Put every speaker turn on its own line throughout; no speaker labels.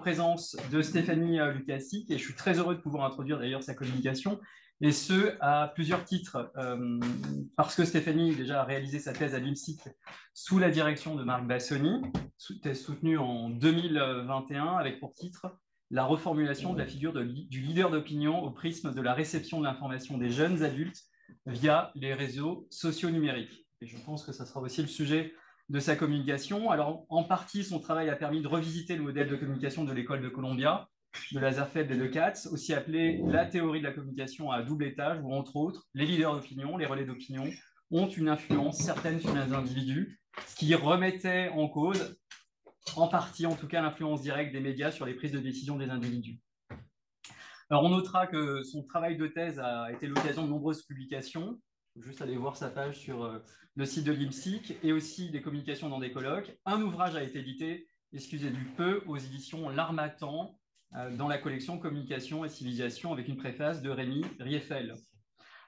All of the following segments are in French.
présence de Stéphanie Lukassik et je suis très heureux de pouvoir introduire d'ailleurs sa communication, et ce à plusieurs titres, parce que Stéphanie déjà a réalisé sa thèse à l'IMSIC sous la direction de Marc Bassoni, thèse soutenue en 2021 avec pour titre la reformulation de la figure du leader d'opinion au prisme de la réception de l'information des jeunes adultes via les réseaux sociaux numériques. Et je pense que ça sera aussi le sujet de sa communication. Alors, en partie, son travail a permis de revisiter le modèle de communication de l'école de Columbia, de Lazarsfeld et de Katz, aussi appelé la théorie de la communication à double étage, où, entre autres, les leaders d'opinion, les relais d'opinion, ont une influence certaine sur les individus, ce qui remettait en cause, en partie en tout cas, l'influence directe des médias sur les prises de décision des individus. Alors, on notera que son travail de thèse a été l'occasion de nombreuses publications. Il faut juste aller voir sa page sur le site de l'IMSIC et aussi des communications dans des colloques. Un ouvrage a été édité, excusez du peu, aux éditions L'Harmattan, dans la collection Communication et civilisation, avec une préface de Rémi Rieffel.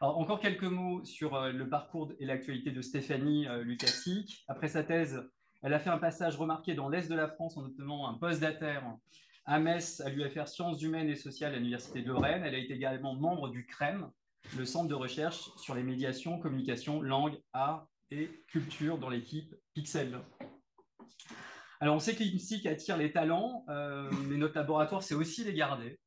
Alors, encore quelques mots sur le parcours et l'actualité de Stéphanie Lukassik. Après sa thèse, elle a fait un passage remarqué dans l'Est de la France en obtenant un post-dater à Metz, à l'UFR Sciences humaines et sociales à l'Université de Lorraine. Elle a été également membre du CREM, le centre de recherche sur les médiations, communication, langue, art et culture dans l'équipe Pixel. Alors, on sait que l'IMSIC attire les talents, mais notre laboratoire, c'est aussi les garder.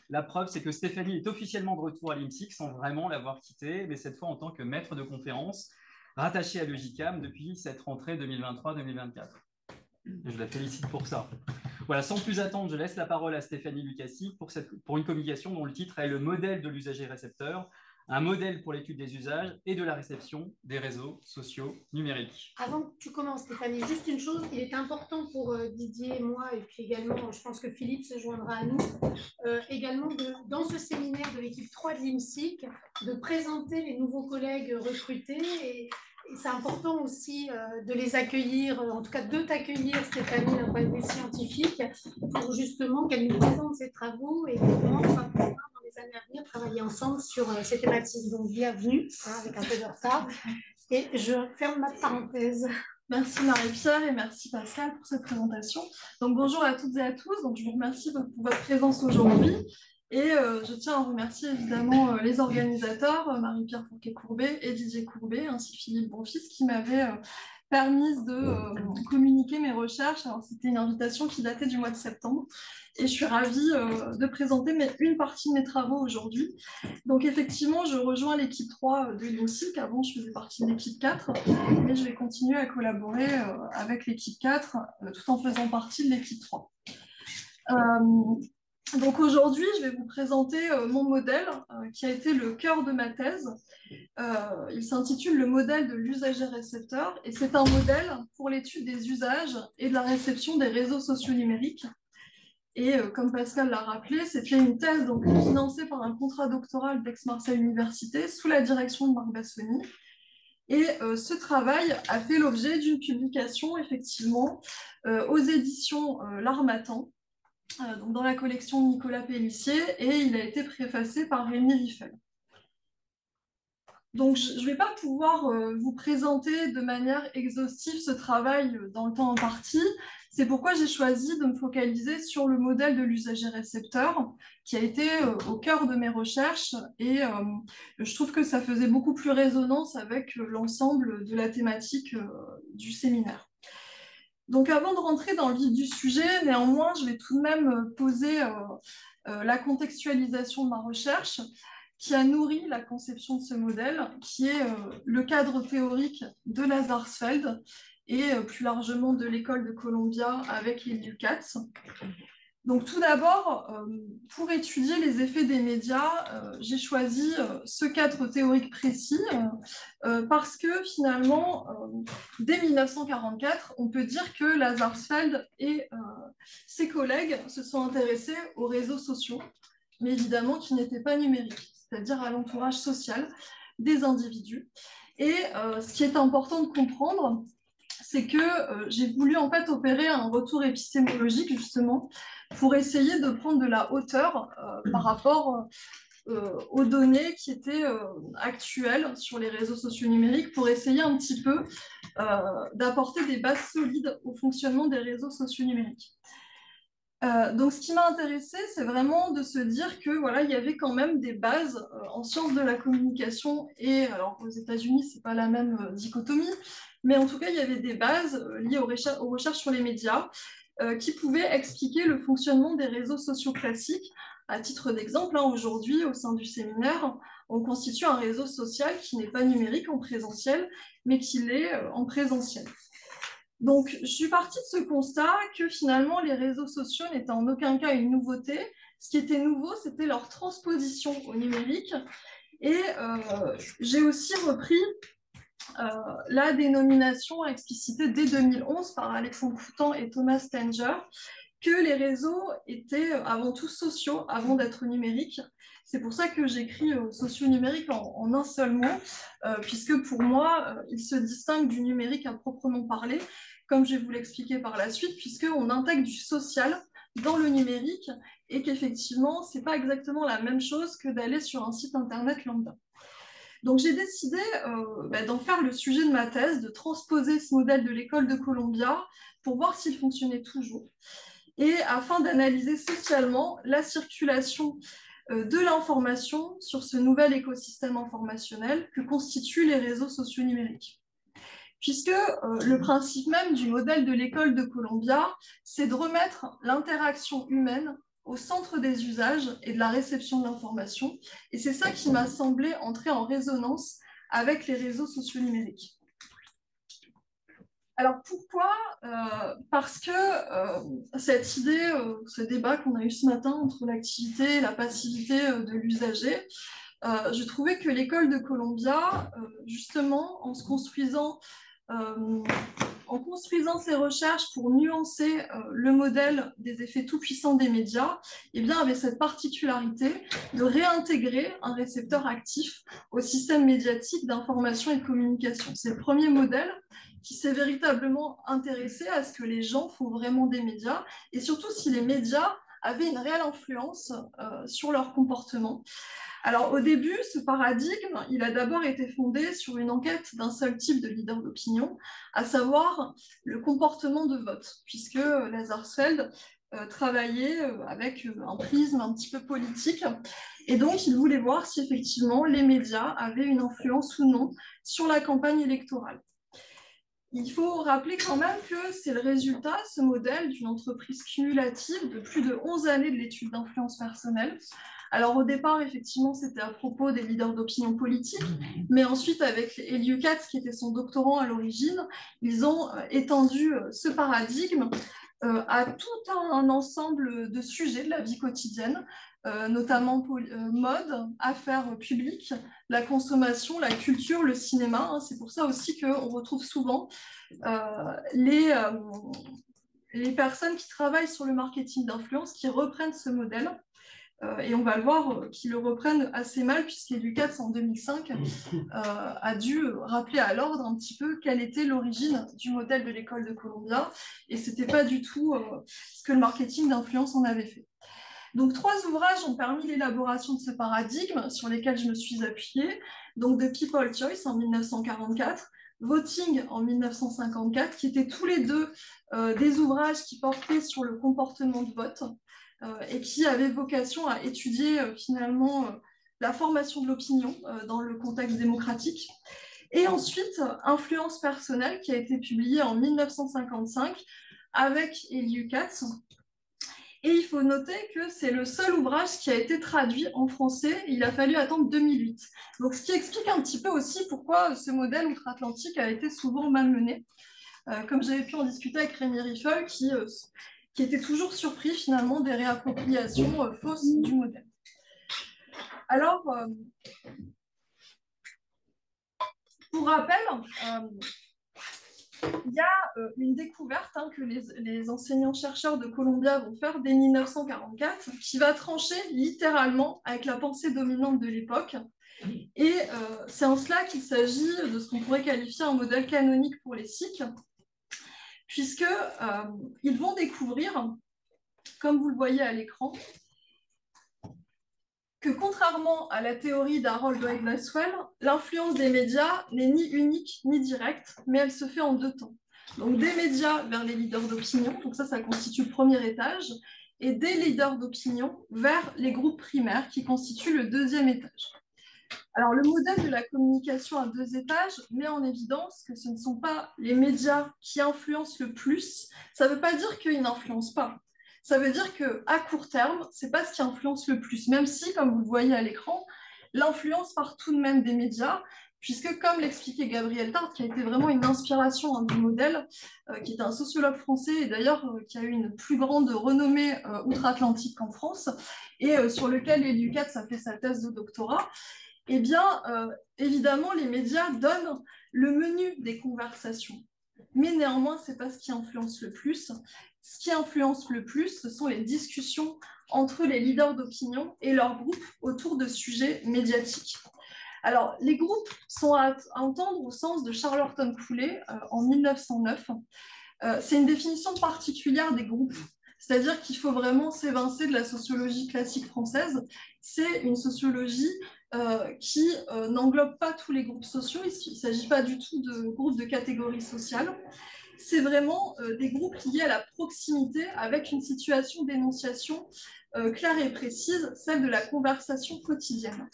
La preuve, c'est que Stéphanie est officiellement de retour à l'IMSIC sans vraiment l'avoir quitté, mais cette fois en tant que maître de conférence rattachée à l'EGICAM depuis cette rentrée 2023-2024. Je la félicite pour ça. Voilà, sans plus attendre, je laisse la parole à Stéphanie Lukassik pour une communication dont le titre est « Le modèle de l'usager récepteur, un modèle pour l'étude des usages et de la réception des réseaux sociaux numériques ».
Avant que tu commences, Stéphanie, juste une chose, il est important pour Didier et moi, et puis également, je pense que Philippe se joindra à nous, également dans ce séminaire de l'équipe 3 de l'IMSIC, de présenter les nouveaux collègues recrutés et c'est important aussi de les accueillir, en tout cas de t'accueillir, Stéphanie, d'un point de vue scientifique, pour justement qu'elle nous présente ses travaux et comment on va pouvoir, dans les années à venir, travailler ensemble sur ces thématiques. Donc, bienvenue, avec un peu de retard. Et je ferme ma parenthèse.
Merci Marie-Pierre et merci Pascal pour cette présentation. Donc, bonjour à toutes et à tous. Donc, je vous remercie pour votre présence aujourd'hui. Et je tiens à remercier évidemment les organisateurs, Marie-Pierre Fourquet-Courbet et Didier Courbet, ainsi que Philippe Bonfils, qui m'avaient permis de communiquer mes recherches. Alors, c'était une invitation qui datait du mois de septembre. Et je suis ravie de présenter une partie de mes travaux aujourd'hui. Donc, effectivement, je rejoins l'équipe 3 de l'IMSIC. Avant, je faisais partie de l'équipe 4, mais je vais continuer à collaborer avec l'équipe 4 tout en faisant partie de l'équipe 3. Donc aujourd'hui, je vais vous présenter mon modèle qui a été le cœur de ma thèse. Il s'intitule « Le modèle de l'usager-récepteur » et c'est un modèle pour l'étude des usages et de la réception des réseaux sociaux numériques. Et comme Pascal l'a rappelé, c'était une thèse donc, financée par un contrat doctoral d'Aix-Marseille Université sous la direction de Marc Bassoni. Et ce travail a fait l'objet d'une publication, effectivement, aux éditions L'Harmattan, donc dans la collection de Nicolas Pellissier, et il a été préfacé par Rémi Rieffel. Donc, je ne vais pas pouvoir vous présenter de manière exhaustive ce travail dans le temps imparti. C'est pourquoi j'ai choisi de me focaliser sur le modèle de l'usager-récepteur, qui a été au cœur de mes recherches, et je trouve que ça faisait beaucoup plus résonance avec l'ensemble de la thématique du séminaire. Donc, avant de rentrer dans le vif du sujet, néanmoins, je vais tout de même poser la contextualisation de ma recherche qui a nourri la conception de ce modèle, qui est le cadre théorique de Lazarsfeld et plus largement de l'école de Columbia avec les Lukács. Donc tout d'abord, pour étudier les effets des médias, j'ai choisi ce cadre théorique précis parce que finalement, dès 1944, on peut dire que Lazarsfeld et ses collègues se sont intéressés aux réseaux sociaux, mais évidemment qui n'étaient pas numériques, c'est-à-dire à l'entourage social des individus. Et ce qui est important de comprendre, c'est que j'ai voulu en fait opérer un retour épistémologique justement pour essayer de prendre de la hauteur par rapport aux données qui étaient actuelles sur les réseaux sociaux numériques pour essayer un petit peu d'apporter des bases solides au fonctionnement des réseaux sociaux numériques. Donc, ce qui m'a intéressée, c'est vraiment de se dire que voilà, il y avait quand même des bases en sciences de la communication et alors aux États-Unis, c'est pas la même dichotomie, mais en tout cas, il y avait des bases liées aux recherches sur les médias qui pouvaient expliquer le fonctionnement des réseaux sociaux classiques. À titre d'exemple, hein, aujourd'hui, au sein du séminaire, on constitue un réseau social qui n'est pas numérique en présentiel, mais qui l'est en présentiel. Donc, je suis partie de ce constat que finalement, les réseaux sociaux n'étaient en aucun cas une nouveauté. Ce qui était nouveau, c'était leur transposition au numérique. Et j'ai aussi repris la dénomination explicitée dès 2011 par Alexandre Foutan et Thomas Stenger, que les réseaux étaient avant tout sociaux, avant d'être numériques. C'est pour ça que j'écris socio-numérique en un seul mot, puisque pour moi, il se distingue du numérique à proprement parler, comme je vais vous l'expliquer par la suite, puisqu'on intègre du social dans le numérique et qu'effectivement, ce n'est pas exactement la même chose que d'aller sur un site internet lambda. Donc j'ai décidé d'en faire le sujet de ma thèse, de transposer ce modèle de l'école de Columbia pour voir s'il fonctionnait toujours et afin d'analyser socialement la circulation de l'information sur ce nouvel écosystème informationnel que constituent les réseaux sociaux numériques. Puisque le principe même du modèle de l'école de Columbia, c'est de remettre l'interaction humaine au centre des usages et de la réception de l'information. Et c'est ça qui m'a semblé entrer en résonance avec les réseaux sociaux numériques. Alors pourquoi parce que cette idée, ce débat qu'on a eu ce matin entre l'activité et la passivité de l'usager, je trouvais que l'école de Columbia, justement, en construisant ses recherches pour nuancer le modèle des effets tout-puissants des médias, eh bien, avait cette particularité de réintégrer un récepteur actif au système médiatique d'information et de communication. C'est le premier modèle qui s'est véritablement intéressé à ce que les gens font vraiment des médias, et surtout si les médias avaient une réelle influence sur leur comportement. Alors au début, ce paradigme, il a d'abord été fondé sur une enquête d'un seul type de leader d'opinion, à savoir le comportement de vote, puisque Lazarsfeld travaillait avec un prisme un petit peu politique, et donc il voulait voir si effectivement les médias avaient une influence ou non sur la campagne électorale. Il faut rappeler quand même que c'est le résultat, ce modèle, d'une entreprise cumulative de plus de 11 années de l'étude d'influence personnelle. Alors au départ, effectivement, c'était à propos des leaders d'opinion politique, mais ensuite, avec Eliu Katz, qui était son doctorant à l'origine, ils ont étendu ce paradigme à tout un ensemble de sujets de la vie quotidienne, notamment mode, affaires publiques, la consommation, la culture, le cinéma. Hein. C'est pour ça aussi qu'on retrouve souvent les personnes qui travaillent sur le marketing d'influence qui reprennent ce modèle. Et on va le voir qu'ils le reprennent assez mal, puisqu'Eliu Katz, en 2005, a dû rappeler à l'ordre un petit peu quelle était l'origine du modèle de l'école de Columbia, et ce n'était pas du tout ce que le marketing d'influence en avait fait. Donc, 3 ouvrages ont permis l'élaboration de ce paradigme sur lesquels je me suis appuyée. Donc, The People's Choice en 1944, Voting en 1954, qui étaient tous les deux des ouvrages qui portaient sur le comportement de vote et qui avaient vocation à étudier finalement la formation de l'opinion dans le contexte démocratique. Et ensuite, Influence personnelle, qui a été publié en 1955 avec Eliu Katz. Et il faut noter que c'est le seul ouvrage qui a été traduit en français. Il a fallu attendre 2008. Donc, ce qui explique un petit peu aussi pourquoi ce modèle outre-Atlantique a été souvent malmené. Comme j'avais pu en discuter avec Rémi Riffel, qui était toujours surpris finalement des réappropriations fausses du modèle. Alors, pour rappel, il y a une découverte que les enseignants-chercheurs de Columbia vont faire dès 1944, qui va trancher littéralement avec la pensée dominante de l'époque. Et c'est en cela qu'il s'agit de ce qu'on pourrait qualifier un modèle canonique pour les Sikhs, puisqu'ils vont découvrir, comme vous le voyez à l'écran, que contrairement à la théorie d'Harold Lloyd Maxwell, l'influence des médias n'est ni unique ni directe, mais elle se fait en 2 temps. Donc des médias vers les leaders d'opinion, donc ça constitue le premier étage, et des leaders d'opinion vers les groupes primaires qui constituent le deuxième étage. Alors, le modèle de la communication à deux étages met en évidence que ce ne sont pas les médias qui influencent le plus. Ça ne veut pas dire qu'ils n'influencent pas. Ça veut dire qu'à court terme, ce n'est pas ce qui influence le plus, même si, comme vous le voyez à l'écran, l'influence part tout de même des médias, puisque, comme l'expliquait Gabriel Tarde, qui a été vraiment une inspiration du modèle, qui est un sociologue français et d'ailleurs qui a eu une plus grande renommée outre-Atlantique qu'en France, et sur lequel Élie Lucas a fait sa thèse de doctorat, eh bien, évidemment, les médias donnent le menu des conversations. Mais néanmoins, ce n'est pas ce qui influence le plus. Ce qui influence le plus, ce sont les discussions entre les leaders d'opinion et leurs groupes autour de sujets médiatiques. Alors, les groupes sont à entendre au sens de Charles-Horton Cooley en 1909. C'est une définition particulière des groupes. C'est-à-dire qu'il faut vraiment s'évincer de la sociologie classique française. C'est une sociologie qui n'englobe pas tous les groupes sociaux. Il ne s'agit pas du tout de groupes de catégories sociales. C'est vraiment des groupes liés à la proximité avec une situation d'énonciation claire et précise, celle de la conversation quotidienne.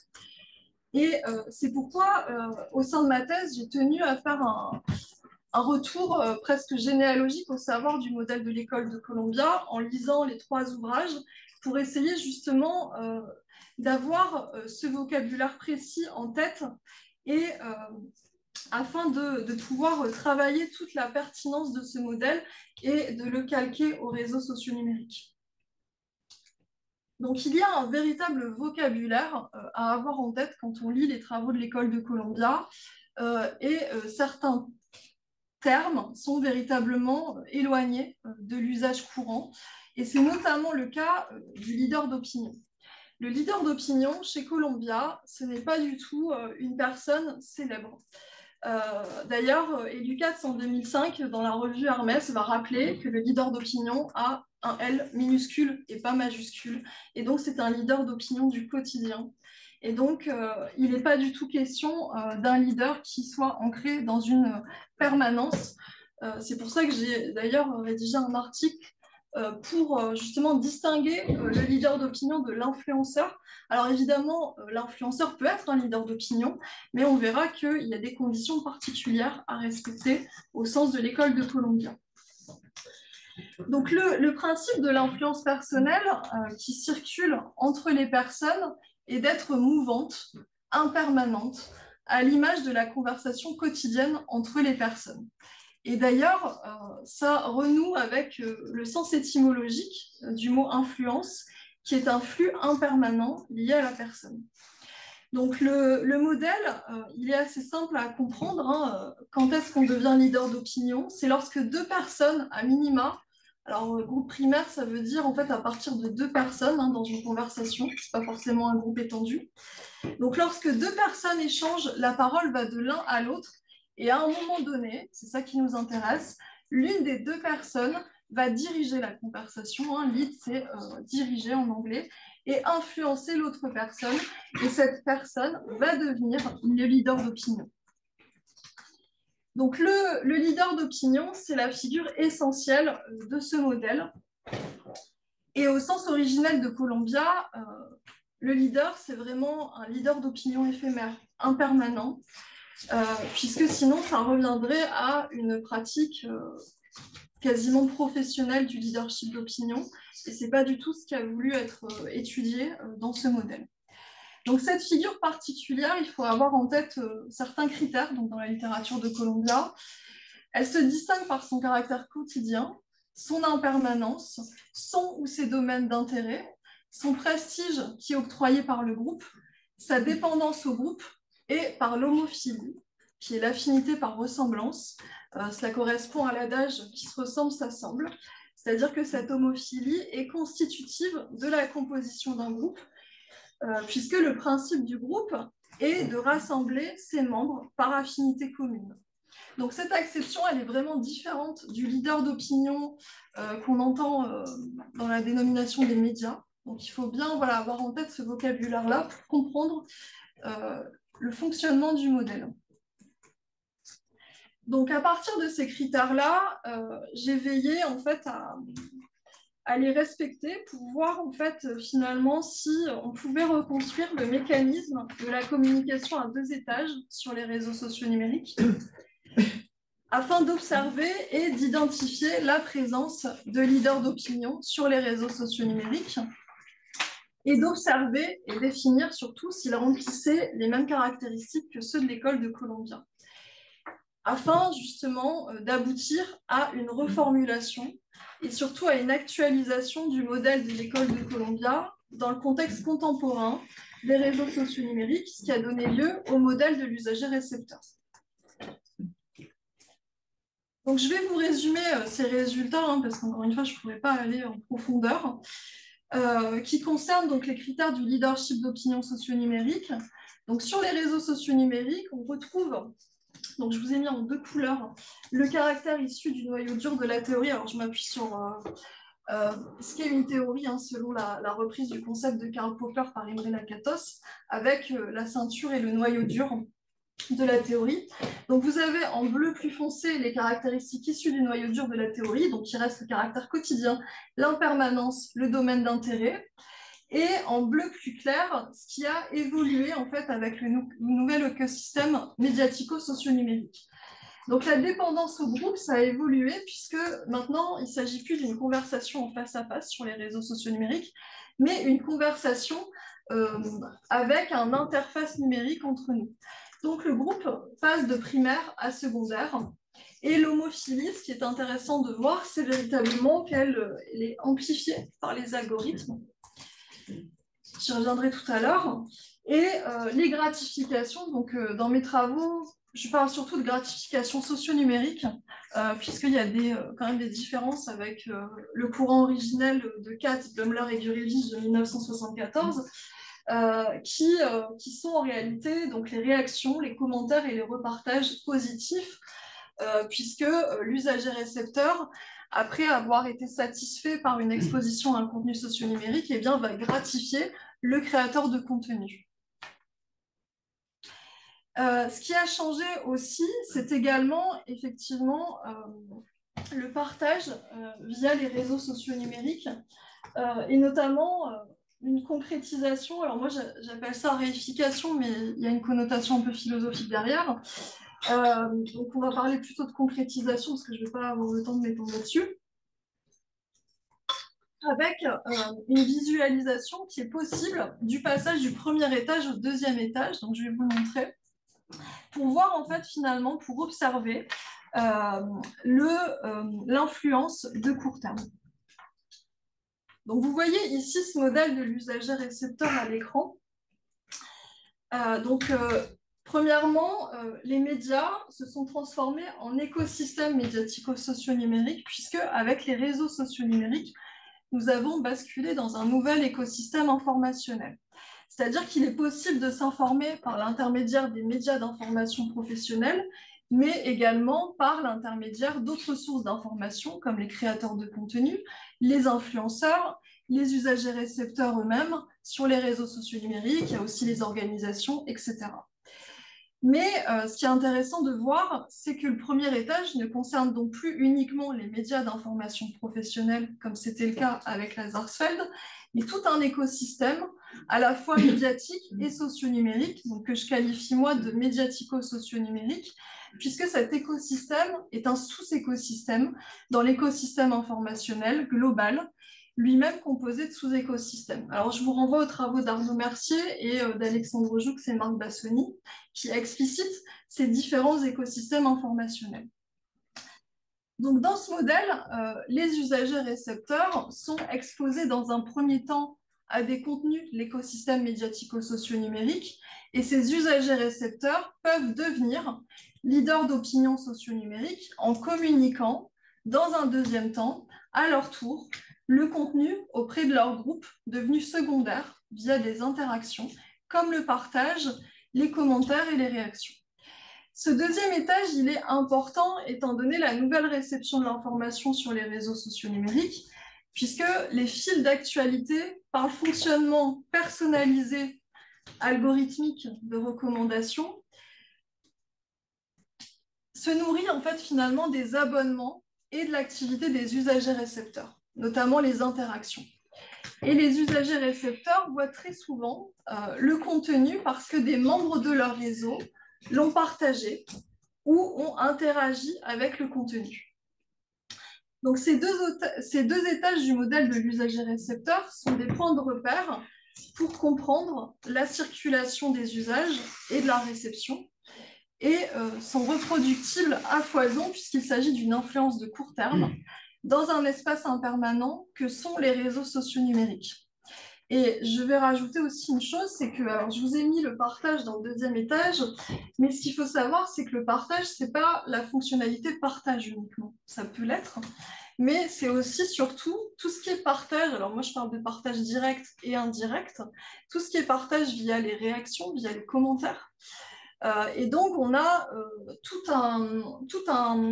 Et c'est pourquoi, au sein de ma thèse, j'ai tenu à faire un retour presque généalogique au savoir du modèle de l'école de Columbia en lisant les 3 ouvrages pour essayer justement d'avoir ce vocabulaire précis en tête et afin de pouvoir travailler toute la pertinence de ce modèle et de le calquer aux réseaux sociaux numériques. Donc, il y a un véritable vocabulaire à avoir en tête quand on lit les travaux de l'école de Columbia et certains termes sont véritablement éloignés de l'usage courant. Et c'est notamment le cas du leader d'opinion. Le leader d'opinion chez Columbia, ce n'est pas du tout une personne célèbre. D'ailleurs, Lucas, en 2005, dans la revue Hermès, va rappeler que le leader d'opinion a un L minuscule et pas majuscule. Et donc, c'est un leader d'opinion du quotidien. Et donc, il n'est pas du tout question d'un leader qui soit ancré dans une permanence. C'est pour ça que j'ai d'ailleurs rédigé un article pour justement distinguer le leader d'opinion de l'influenceur. Alors évidemment, l'influenceur peut être un leader d'opinion, mais on verra qu'il y a des conditions particulières à respecter au sens de l'école de Columbia. Donc le principe de l'influence personnelle qui circule entre les personnes est d'être mouvante, impermanente, à l'image de la conversation quotidienne entre les personnes. Et d'ailleurs, ça renoue avec le sens étymologique du mot influence, qui est un flux impermanent lié à la personne. Donc le modèle, il est assez simple à comprendre. Hein. Quand est-ce qu'on devient leader d'opinion? C'est lorsque 2 personnes, à minima, alors groupe primaire, ça veut dire en fait à partir de 2 personnes hein, dans une conversation, c'est pas forcément un groupe étendu. Donc lorsque 2 personnes échangent, la parole va de l'un à l'autre, et à un moment donné, c'est ça qui nous intéresse, l'une des 2 personnes va diriger la conversation, hein, lead c'est diriger en anglais, et influencer l'autre personne, et cette personne va devenir le leader d'opinion. Donc le leader d'opinion, c'est la figure essentielle de ce modèle. Et au sens originel de Columbia, le leader, c'est vraiment un leader d'opinion éphémère, impermanent, puisque sinon, ça reviendrait à une pratique quasiment professionnelle du leadership d'opinion, et ce n'est pas du tout ce qui a voulu être étudié dans ce modèle. Donc cette figure particulière, il faut avoir en tête certains critères donc dans la littérature de Columbia. Elle se distingue par son caractère quotidien, son impermanence, son ou ses domaines d'intérêt, son prestige qui est octroyé par le groupe, sa dépendance au groupe et par l'homophilie, qui est l'affinité par ressemblance. Cela correspond à l'adage qui se ressemble s'assemble, c'est-à-dire que cette homophilie est constitutive de la composition d'un groupe, puisque le principe du groupe est de rassembler ses membres par affinité commune. Donc cette acception, elle est vraiment différente du leader d'opinion qu'on entend dans la dénomination des médias. Donc il faut bien avoir en tête ce vocabulaire-là pour comprendre le fonctionnement du modèle. Donc à partir de ces critères-là, j'ai veillé en fait à les respecter pour voir en fait finalement si on pouvait reconstruire le mécanisme de la communication à 2 étages sur les réseaux sociaux numériques afin d'observer et d'identifier la présence de leaders d'opinion sur les réseaux sociaux numériques et d'observer et définir surtout s'ils remplissaient les mêmes caractéristiques que ceux de l'école de Columbia, afin justement d'aboutir à une reformulation et surtout à une actualisation du modèle de l'école de Columbia dans le contexte contemporain des réseaux sociaux numériques, ce qui a donné lieu au modèle de l'usager-récepteur. Donc, je vais vous résumer ces résultats, parce qu'encore une fois, je ne pourrais pas aller en profondeur, qui concernent donc les critères du leadership d'opinion socio-numérique. Donc, sur les réseaux sociaux numériques, on retrouve, donc je vous ai mis en 2 couleurs, le caractère issu du noyau dur de la théorie. Alors, je m'appuie sur ce qu'est une théorie, selon la reprise du concept de Karl Popper par Imre Lakatos, avec la ceinture et le noyau dur de la théorie. Donc vous avez en bleu plus foncé les caractéristiques issues du noyau dur de la théorie, donc il reste le caractère quotidien, l'impermanence, le domaine d'intérêt, et en bleu plus clair, ce qui a évolué en fait avec le nouvel écosystème médiatico-socio-numérique. Donc la dépendance au groupe, ça a évolué puisque maintenant, il ne s'agit plus d'une conversation en face à face sur les réseaux sociaux numériques, mais une conversation avec un interface numérique entre nous. Donc le groupe passe de primaire à secondaire. Et l'homophilie, ce qui est intéressant de voir, c'est véritablement qu'elle est amplifiée par les algorithmes. J'y reviendrai tout à l'heure. Et les gratifications, donc dans mes travaux, je parle surtout de gratification socio-numérique, puisqu'il y a quand même des différences avec le courant originel de Katz, Blumler et Gurevich de 1974, qui sont en réalité donc, les réactions, les commentaires et les repartages positifs, puisque l'usager-récepteur, après avoir été satisfait par une exposition à un contenu socio-numérique, eh bien, va gratifier le créateur de contenu. Ce qui a changé aussi, c'est également effectivement le partage via les réseaux sociaux numériques et notamment une concrétisation. Alors moi j'appelle ça réification, mais il y a une connotation un peu philosophique derrière. Donc on va parler plutôt de concrétisation parce que je ne vais pas avoir le temps de m'étendre là-dessus. Avec une visualisation qui est possible du passage du premier étage au deuxième étage. Donc je vais vous le montrer. Pour voir en fait finalement, pour observer l'influence de court terme. Donc vous voyez ici ce modèle de l'usager-récepteur à l'écran. Premièrement, les médias se sont transformés en écosystèmes médiatico-socio-numériques puisque avec les réseaux socio-numériques, nous avons basculé dans un nouvel écosystème informationnel. C'est-à-dire qu'il est possible de s'informer par l'intermédiaire des médias d'information professionnels, mais également par l'intermédiaire d'autres sources d'information, comme les créateurs de contenu, les influenceurs, les usagers récepteurs eux-mêmes, sur les réseaux sociaux numériques, il y a aussi les organisations, etc. Mais ce qui est intéressant de voir, c'est que le premier étage ne concerne donc plus uniquement les médias d'information professionnelle, comme c'était le cas avec la Sarsfeld, mais tout un écosystème à la fois médiatique et socio-numérique, donc que je qualifie moi de médiatico-socio-numérique, puisque cet écosystème est un sous-écosystème dans l'écosystème informationnel global, lui-même composé de sous-écosystèmes. Alors, je vous renvoie aux travaux d'Arnaud Mercier et d'Alexandre Joux et Marc Bassoni, qui explicitent ces différents écosystèmes informationnels. Donc, dans ce modèle, les usagers récepteurs sont exposés dans un premier temps à des contenus de l'écosystème médiatico-socio-numérique, et ces usagers récepteurs peuvent devenir leaders d'opinion socio-numérique en communiquant, dans un deuxième temps, à leur tour, le contenu auprès de leur groupe devenu secondaire via des interactions, comme le partage, les commentaires et les réactions. Ce deuxième étage, il est important étant donné la nouvelle réception de l'information sur les réseaux sociaux numériques, puisque les fils d'actualité, par le fonctionnement personnalisé, algorithmique de recommandation, se nourrit en fait finalement des abonnements et de l'activité des usagers récepteurs. notamment les interactions. Et les usagers récepteurs voient très souvent le contenu parce que des membres de leur réseau l'ont partagé ou ont interagi avec le contenu. Donc ces deux étages du modèle de l'usager récepteur sont des points de repère pour comprendre la circulation des usages et de la réception et sont reproductibles à foison puisqu'il s'agit d'une influence de court terme dans un espace impermanent que sont les réseaux sociaux numériques. Et je vais rajouter aussi une chose, c'est que, alors je vous ai mis le partage dans le deuxième étage, mais ce qu'il faut savoir, c'est que le partage, ce n'est pas la fonctionnalité partage uniquement. Ça peut l'être, mais c'est aussi surtout tout ce qui est partage. Alors moi, je parle de partage direct et indirect. Tout ce qui est partage via les réactions, via les commentaires. Et donc, on a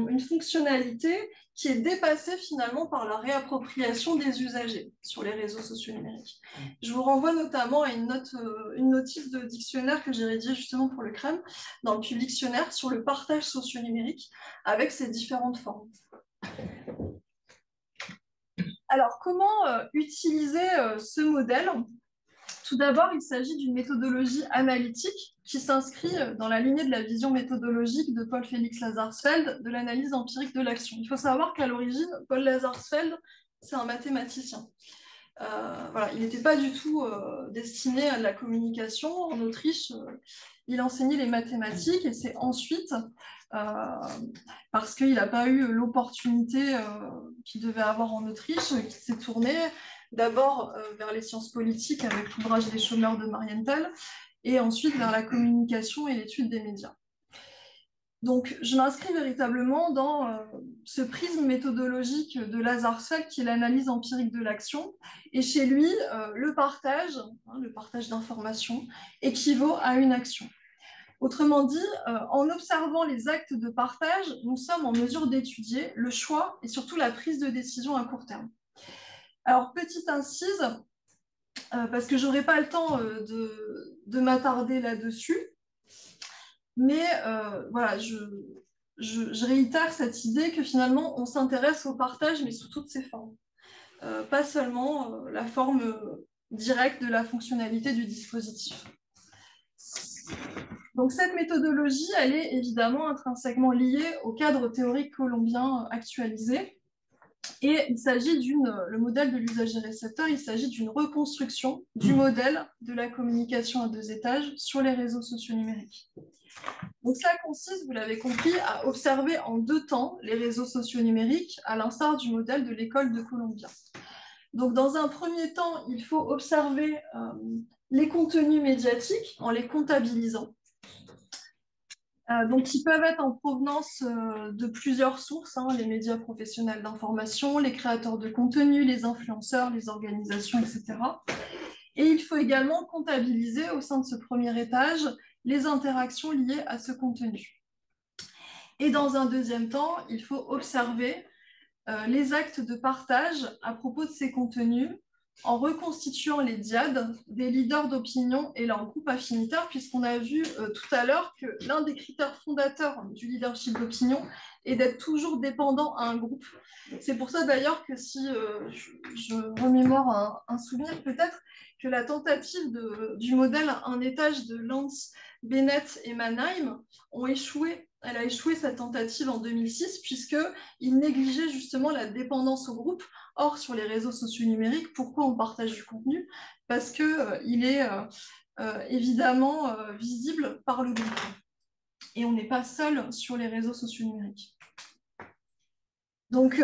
une fonctionnalité qui est dépassée finalement par la réappropriation des usagers sur les réseaux sociaux numériques. Je vous renvoie notamment à une notice de dictionnaire que j'ai rédigée justement pour le CREM, dans le Publictionnaire, sur le partage socio-numérique avec ses différentes formes. Alors, comment utiliser ce modèle ? Tout d'abord, il s'agit d'une méthodologie analytique qui s'inscrit dans la lignée de la vision méthodologique de Paul Félix Lazarsfeld de l'analyse empirique de l'action. Il faut savoir qu'à l'origine, Paul Lazarsfeld, c'est un mathématicien. Voilà, il n'était pas du tout destiné à la communication. En Autriche, il enseignait les mathématiques et c'est ensuite, parce qu'il n'a pas eu l'opportunité qu'il devait avoir en Autriche, qu'il s'est tourné d'abord vers les sciences politiques avec l'ouvrage des chômeurs de Marienthal et ensuite vers la communication et l'étude des médias. Donc, je m'inscris véritablement dans ce prisme méthodologique de Lazarsfeld qui est l'analyse empirique de l'action. Et chez lui, le partage d'informations, équivaut à une action. Autrement dit, en observant les actes de partage, nous sommes en mesure d'étudier le choix et surtout la prise de décision à court terme. Alors, petite incise, parce que je n'aurai pas le temps de m'attarder là-dessus, mais voilà, je réitère cette idée que finalement, on s'intéresse au partage, mais sous toutes ses formes. Pas seulement la forme directe de la fonctionnalité du dispositif. Donc cette méthodologie, elle est évidemment intrinsèquement liée au cadre théorique colombien actualisé. Et il s'agit le modèle de l'usager-récepteur, il s'agit d'une reconstruction du modèle de la communication à deux étages sur les réseaux sociaux numériques. Donc ça consiste, vous l'avez compris, à observer en deux temps les réseaux sociaux numériques, à l'instar du modèle de l'école de Columbia. Donc dans un premier temps, il faut observer les contenus médiatiques en les comptabilisant. Donc, qui peuvent être en provenance de plusieurs sources, hein, les médias professionnels d'information, les créateurs de contenu, les influenceurs, les organisations, etc. Et il faut également comptabiliser au sein de ce premier étage les interactions liées à ce contenu. Et dans un deuxième temps, il faut observer les actes de partage à propos de ces contenus en reconstituant les dyades des leaders d'opinion et leurs groupes affinitaires, puisqu'on a vu tout à l'heure que l'un des critères fondateurs du leadership d'opinion est d'être toujours dépendant à un groupe. C'est pour ça d'ailleurs que si je remémore un souvenir peut-être, que la tentative du modèle un étage de Lantz, Bennett et Mannheim ont échoué. Elle a échoué cette tentative en 2006 puisqu'ils négligeaient justement la dépendance au groupe. Or, sur les réseaux sociaux numériques, pourquoi on partage du contenu? Parce qu'il est évidemment visible par le groupe. Et on n'est pas seul sur les réseaux sociaux numériques. Donc,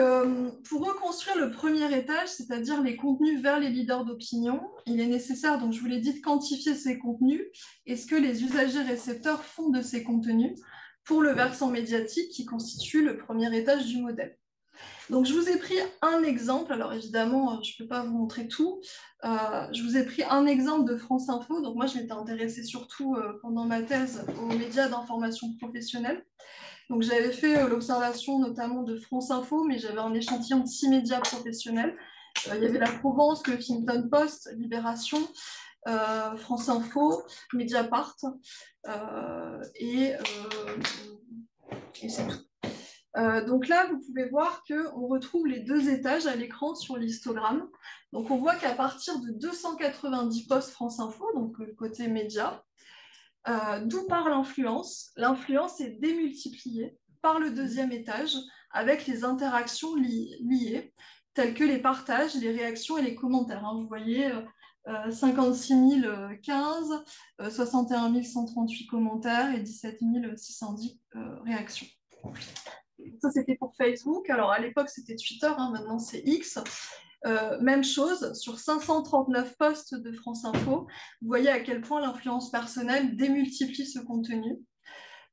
pour reconstruire le premier étage, c'est-à-dire les contenus vers les leaders d'opinion, il est nécessaire, donc je vous l'ai dit, de quantifier ces contenus et ce que les usagers récepteurs font de ces contenus pour le versant médiatique qui constitue le premier étage du modèle. Donc, je vous ai pris un exemple. Alors, évidemment, je ne peux pas vous montrer tout. Je vous ai pris un exemple de France Info. Donc, moi, je m'étais intéressée surtout pendant ma thèse aux médias d'information professionnelle. Donc, j'avais fait l'observation notamment de France Info, mais j'avais un échantillon de 6 médias professionnels. Il y avait la Provence, le Huffington Post, Libération, France Info, Mediapart, et c'est tout. Donc là, vous pouvez voir qu'on retrouve les 2 étages à l'écran sur l'histogramme. Donc on voit qu'à partir de 290 posts France Info, donc le côté média, d'où part l'influence? L'influence est démultipliée par le 2e étage avec les interactions liées, telles que les partages, les réactions et les commentaires. Vous voyez 56 015, 61 138 commentaires et 17 610 réactions. Ça, c'était pour Facebook. Alors, à l'époque, c'était Twitter, maintenant, c'est X. Même chose, sur 539 posts de France Info, vous voyez à quel point l'influence personnelle démultiplie ce contenu,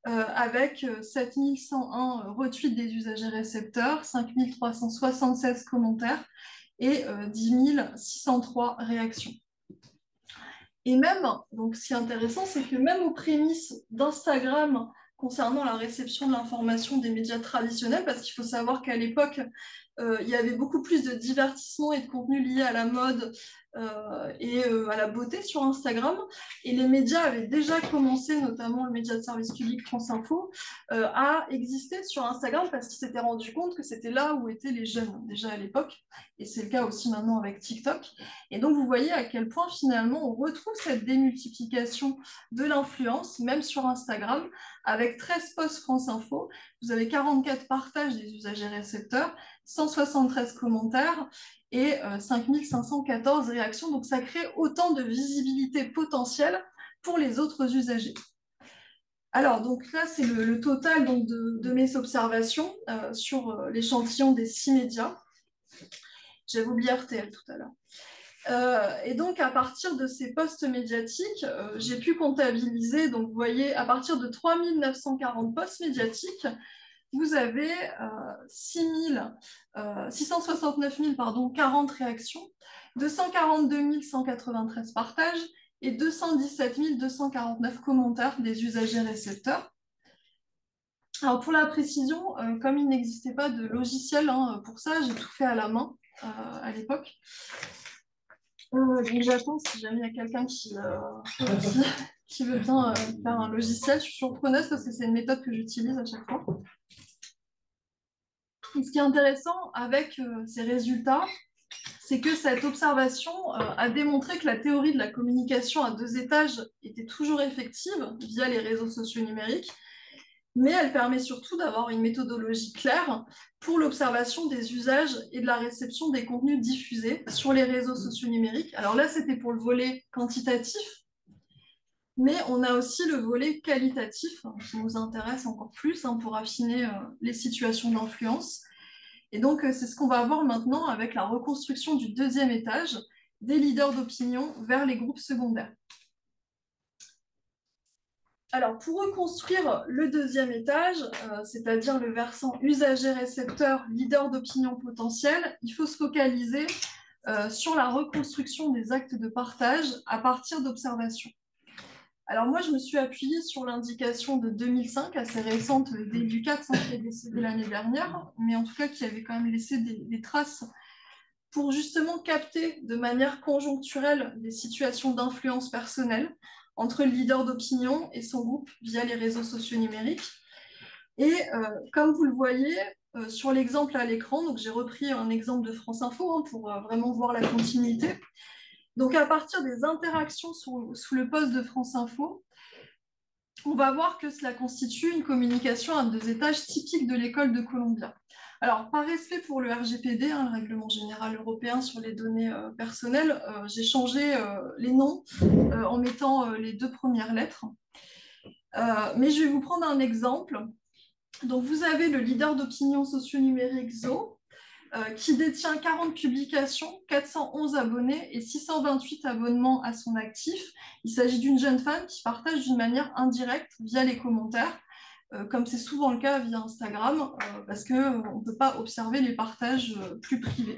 avec 7101 retweets des usagers récepteurs, 5376 commentaires et 10 603 réactions. Et même, donc ce qui est intéressant, c'est que même aux prémices d'Instagram concernant la réception de l'information des médias traditionnels, parce qu'il faut savoir qu'à l'époque, il y avait beaucoup plus de divertissement et de contenu lié à la mode et à la beauté sur Instagram. Et les médias avaient déjà commencé, notamment le média de service public France Info, à exister sur Instagram parce qu'ils s'étaient rendus compte que c'était là où étaient les jeunes, déjà à l'époque. Et c'est le cas aussi maintenant avec TikTok. Et donc, vous voyez à quel point, finalement, on retrouve cette démultiplication de l'influence, même sur Instagram, avec 13 posts France Info. Vous avez 44 partages des usagers récepteurs, 173 commentaires et 5514 réactions. Donc, ça crée autant de visibilité potentielle pour les autres usagers. Alors, donc là, c'est le total donc, de mes observations sur l'échantillon des 6 médias. J'avais oublié RTL tout à l'heure. Et donc, à partir de ces postes médiatiques, j'ai pu comptabiliser, donc vous voyez, à partir de 3940 postes médiatiques, vous avez 669 40 réactions, 242 193 partages et 217 249 commentaires des usagers récepteurs. Alors pour la précision, comme il n'existait pas de logiciel pour ça, j'ai tout fait à la main à l'époque. Donc j'attends si jamais il y a quelqu'un qui veut bien faire un logiciel. Je suis toujours preneuse parce que c'est une méthode que j'utilise à chaque fois. Et ce qui est intéressant avec ces résultats, c'est que cette observation a démontré que la théorie de la communication à 2 étages était toujours effective via les réseaux sociaux numériques, mais elle permet surtout d'avoir une méthodologie claire pour l'observation des usages et de la réception des contenus diffusés sur les réseaux sociaux numériques. Alors là, c'était pour le volet quantitatif, mais on a aussi le volet qualitatif qui nous intéresse encore plus pour affiner les situations d'influence. Et donc, c'est ce qu'on va voir maintenant avec la reconstruction du 2e étage des leaders d'opinion vers les groupes secondaires. Alors, pour reconstruire le 2e étage, c'est-à-dire le versant usager-récepteur, leader d'opinion potentiel, il faut se focaliser sur la reconstruction des actes de partage à partir d'observations. Alors moi, je me suis appuyée sur l'indication de 2005, assez récente, du 4 qui est décédé l'année dernière, mais en tout cas qui avait quand même laissé des traces pour justement capter de manière conjoncturelle des situations d'influence personnelle entre le leader d'opinion et son groupe via les réseaux sociaux numériques. Et comme vous le voyez sur l'exemple à l'écran, donc j'ai repris un exemple de France Info pour vraiment voir la continuité. Donc à partir des interactions sous le poste de France Info, on va voir que cela constitue une communication à 2 étages typique de l'école de Columbia. Alors, par respect pour le RGPD, le Règlement général européen sur les données personnelles, j'ai changé les noms en mettant les 2 premières lettres. Mais je vais vous prendre un exemple. Donc, vous avez le leader d'opinion socio-numérique Zo, qui détient 40 publications, 411 abonnés et 628 abonnements à son actif. Il s'agit d'une jeune femme qui partage d'une manière indirecte via les commentaires, comme c'est souvent le cas via Instagram, parce qu'on ne peut pas observer les partages plus privés.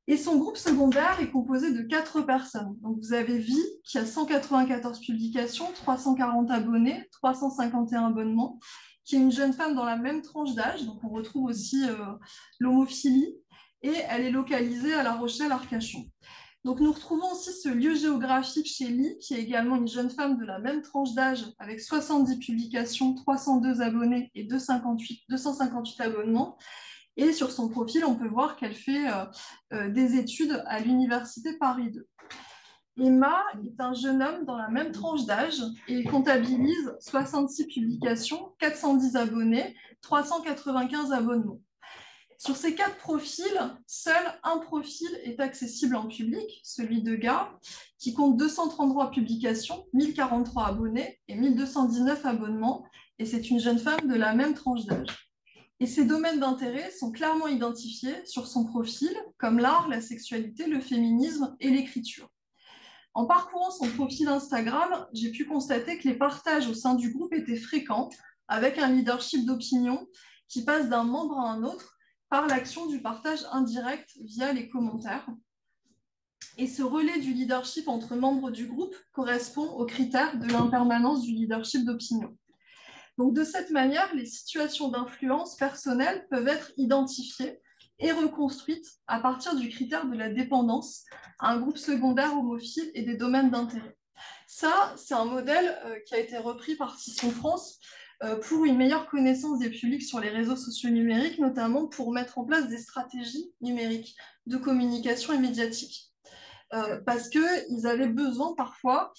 Et son groupe secondaire est composé de 4 personnes. Donc vous avez Vi, qui a 194 publications, 340 abonnés, 351 abonnements, qui est une jeune femme dans la même tranche d'âge, donc on retrouve aussi l'homophilie, et elle est localisée à La Rochelle-Arcachon. Donc, nous retrouvons aussi ce lieu géographique chez Lee, qui est également une jeune femme de la même tranche d'âge, avec 70 publications, 302 abonnés et 258 abonnements. Et sur son profil, on peut voir qu'elle fait des études à l'Université Paris 2. Emma est un jeune homme dans la même tranche d'âge et il comptabilise 66 publications, 410 abonnés, 395 abonnements. Sur ces 4 profils, seul un profil est accessible en public, celui de Ga, qui compte 233 publications, 1043 abonnés et 1219 abonnements, et c'est une jeune femme de la même tranche d'âge. Et ses domaines d'intérêt sont clairement identifiés sur son profil, comme l'art, la sexualité, le féminisme et l'écriture. En parcourant son profil Instagram, j'ai pu constater que les partages au sein du groupe étaient fréquents, avec un leadership d'opinion qui passe d'un membre à un autre par l'action du partage indirect via les commentaires. Et ce relais du leadership entre membres du groupe correspond aux critères de l'impermanence du leadership d'opinion. Donc, de cette manière, les situations d'influence personnelle peuvent être identifiées et reconstruites à partir du critère de la dépendance à un groupe secondaire homophile et des domaines d'intérêt. Ça, c'est un modèle qui a été repris par Sisson France pour une meilleure connaissance des publics sur les réseaux sociaux numériques, notamment pour mettre en place des stratégies numériques de communication et médiatique. Parce qu'ils avaient besoin parfois,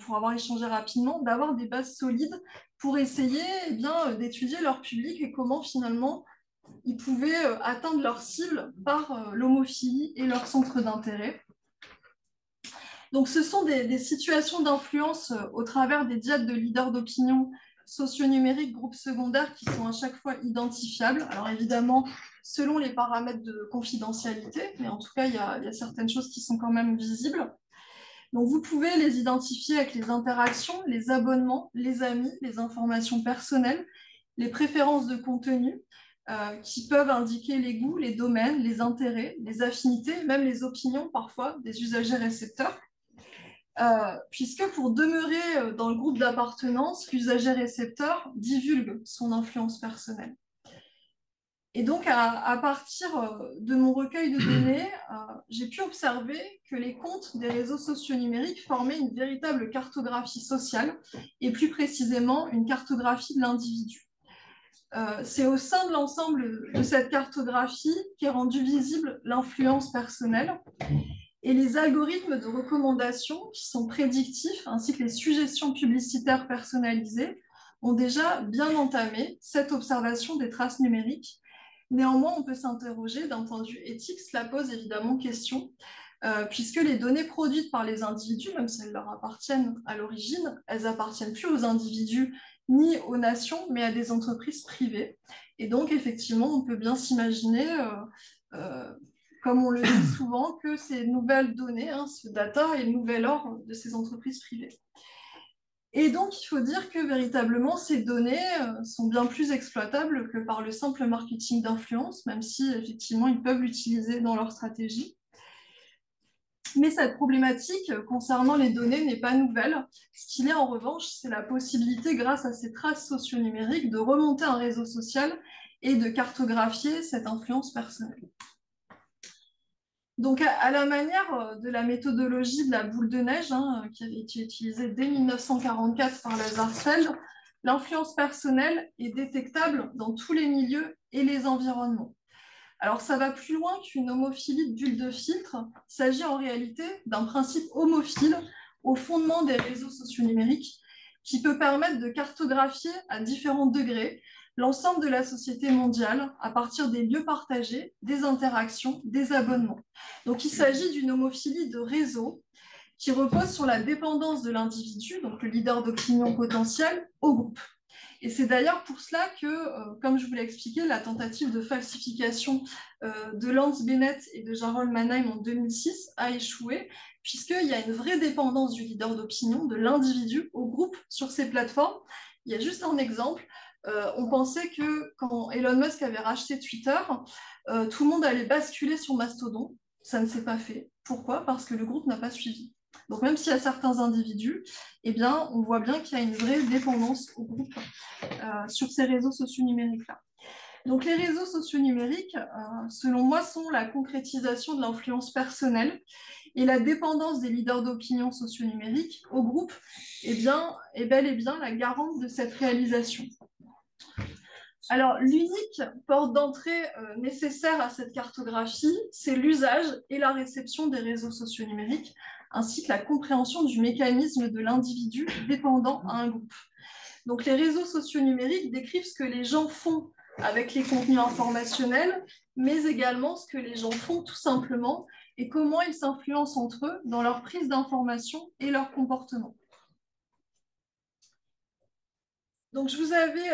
pour avoir échangé rapidement, d'avoir des bases solides pour essayer d'étudier leur public et comment finalement ils pouvaient atteindre leur cible par l'homophilie et leur centre d'intérêt. Donc ce sont des situations d'influence au travers des diades de leaders d'opinion socio-numériques, groupes secondaires qui sont à chaque fois identifiables. Alors évidemment, selon les paramètres de confidentialité, mais en tout cas, il y a certaines choses qui sont quand même visibles. Donc vous pouvez les identifier avec les interactions, les abonnements, les amis, les informations personnelles, les préférences de contenu, qui peuvent indiquer les goûts, les domaines, les intérêts, les affinités, même les opinions parfois des usagers récepteurs. Puisque pour demeurer dans le groupe d'appartenance, l'usager récepteur divulgue son influence personnelle. Et donc, à partir de mon recueil de données, j'ai pu observer que les comptes des réseaux sociaux numériques formaient une véritable cartographie sociale, et plus précisément une cartographie de l'individu. C'est au sein de l'ensemble de cette cartographie qu'est rendue visible l'influence personnelle. Et les algorithmes de recommandation qui sont prédictifs, ainsi que les suggestions publicitaires personnalisées, ont déjà bien entamé cette observation des traces numériques. Néanmoins, on peut s'interroger d'un point de vue éthique, cela pose évidemment question, puisque les données produites par les individus, même si elles leur appartiennent à l'origine, elles n'appartiennent plus aux individus ni aux nations, mais à des entreprises privées. Et donc, effectivement, on peut bien s'imaginer comme on le dit souvent, que ces nouvelles données, ce data, est le nouvel or de ces entreprises privées. Et donc, il faut dire que véritablement, ces données sont bien plus exploitables que par le simple marketing d'influence, même si, effectivement, ils peuvent l'utiliser dans leur stratégie. Mais cette problématique concernant les données n'est pas nouvelle. Ce qu'il y a en revanche, c'est la possibilité, grâce à ces traces socio-numériques, de remonter un réseau social et de cartographier cette influence personnelle. Donc, à la manière de la méthodologie de la boule de neige, qui avait été utilisée dès 1944 par Lazarsfeld, l'influence personnelle est détectable dans tous les milieux et les environnements. Alors, ça va plus loin qu'une homophilie de bulle de filtre. Il s'agit en réalité d'un principe homophile au fondement des réseaux sociaux numériques qui peut permettre de cartographier à différents degrés l'ensemble de la société mondiale à partir des lieux partagés, des interactions, des abonnements. Donc, il s'agit d'une homophilie de réseau qui repose sur la dépendance de l'individu, donc le leader d'opinion potentiel, au groupe. Et c'est d'ailleurs pour cela que, comme je vous l'ai expliqué, la tentative de falsification de Lance Bennett et de Jarol Mannheim en 2006 a échoué, puisqu'il y a une vraie dépendance du leader d'opinion, de l'individu au groupe sur ces plateformes. Il y a juste un exemple. On pensait que quand Elon Musk avait racheté Twitter, tout le monde allait basculer sur Mastodon. Ça ne s'est pas fait. Pourquoi? Parce que le groupe n'a pas suivi. Donc même s'il y a certains individus, eh bien, on voit bien qu'il y a une vraie dépendance au groupe sur ces réseaux sociaux numériques-là. Donc les réseaux sociaux numériques, selon moi, sont la concrétisation de l'influence personnelle Et la dépendance des leaders d'opinion socio-numérique au groupe est bel et bien la garante de cette réalisation. Alors, l'unique porte d'entrée nécessaire à cette cartographie, c'est l'usage et la réception des réseaux sociaux numériques, ainsi que la compréhension du mécanisme de l'individu dépendant à un groupe. Donc, les réseaux sociaux numériques décrivent ce que les gens font avec les contenus informationnels, mais également ce que les gens font tout simplement et comment ils s'influencent entre eux dans leur prise d'information et leur comportement. Donc, je vous avais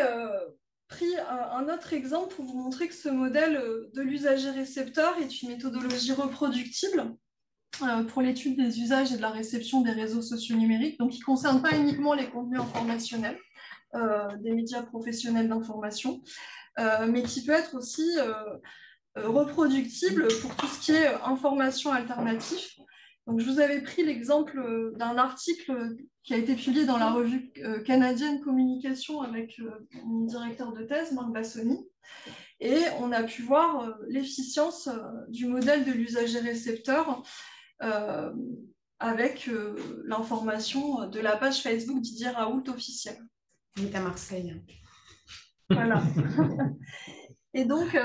pris un autre exemple pour vous montrer que ce modèle de l'usager-récepteur est une méthodologie reproductible pour l'étude des usages et de la réception des réseaux sociaux numériques, donc qui ne concerne pas uniquement les contenus informationnels des médias professionnels d'information, mais qui peut être aussi reproductible pour tout ce qui est information alternative. Donc, je vous avais pris l'exemple d'un article qui a été publié dans la revue canadienne Communication avec mon directeur de thèse, Marc Bassoni. Et on a pu voir l'efficience du modèle de l'usager-récepteur avec l'information de la page Facebook Didier Raoult officielle.
On est à Marseille.
Voilà. Et donc,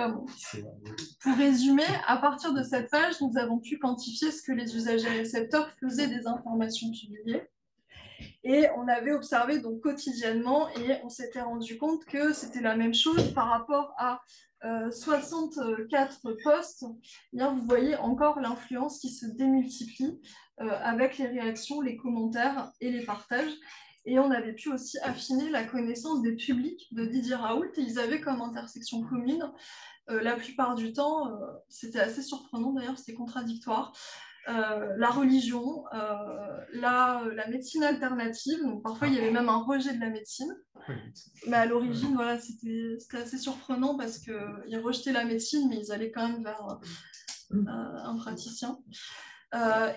pour résumer, à partir de cette page, nous avons pu quantifier ce que les usagers récepteurs faisaient des informations publiées. Et on avait observé donc quotidiennement et on s'était rendu compte que c'était la même chose par rapport à 64 posts. Bien, vous voyez encore l'influence qui se démultiplie avec les réactions, les commentaires et les partages. Et on avait pu aussi affiner la connaissance des publics de Didier Raoult. Et ils avaient comme intersection commune, la plupart du temps, c'était assez surprenant d'ailleurs, c'était contradictoire, la religion, la médecine alternative. Donc parfois, il y avait même un rejet de la médecine. Mais à l'origine, voilà, c'était assez surprenant parce qu'ils rejetaient la médecine, mais ils allaient quand même vers un praticien.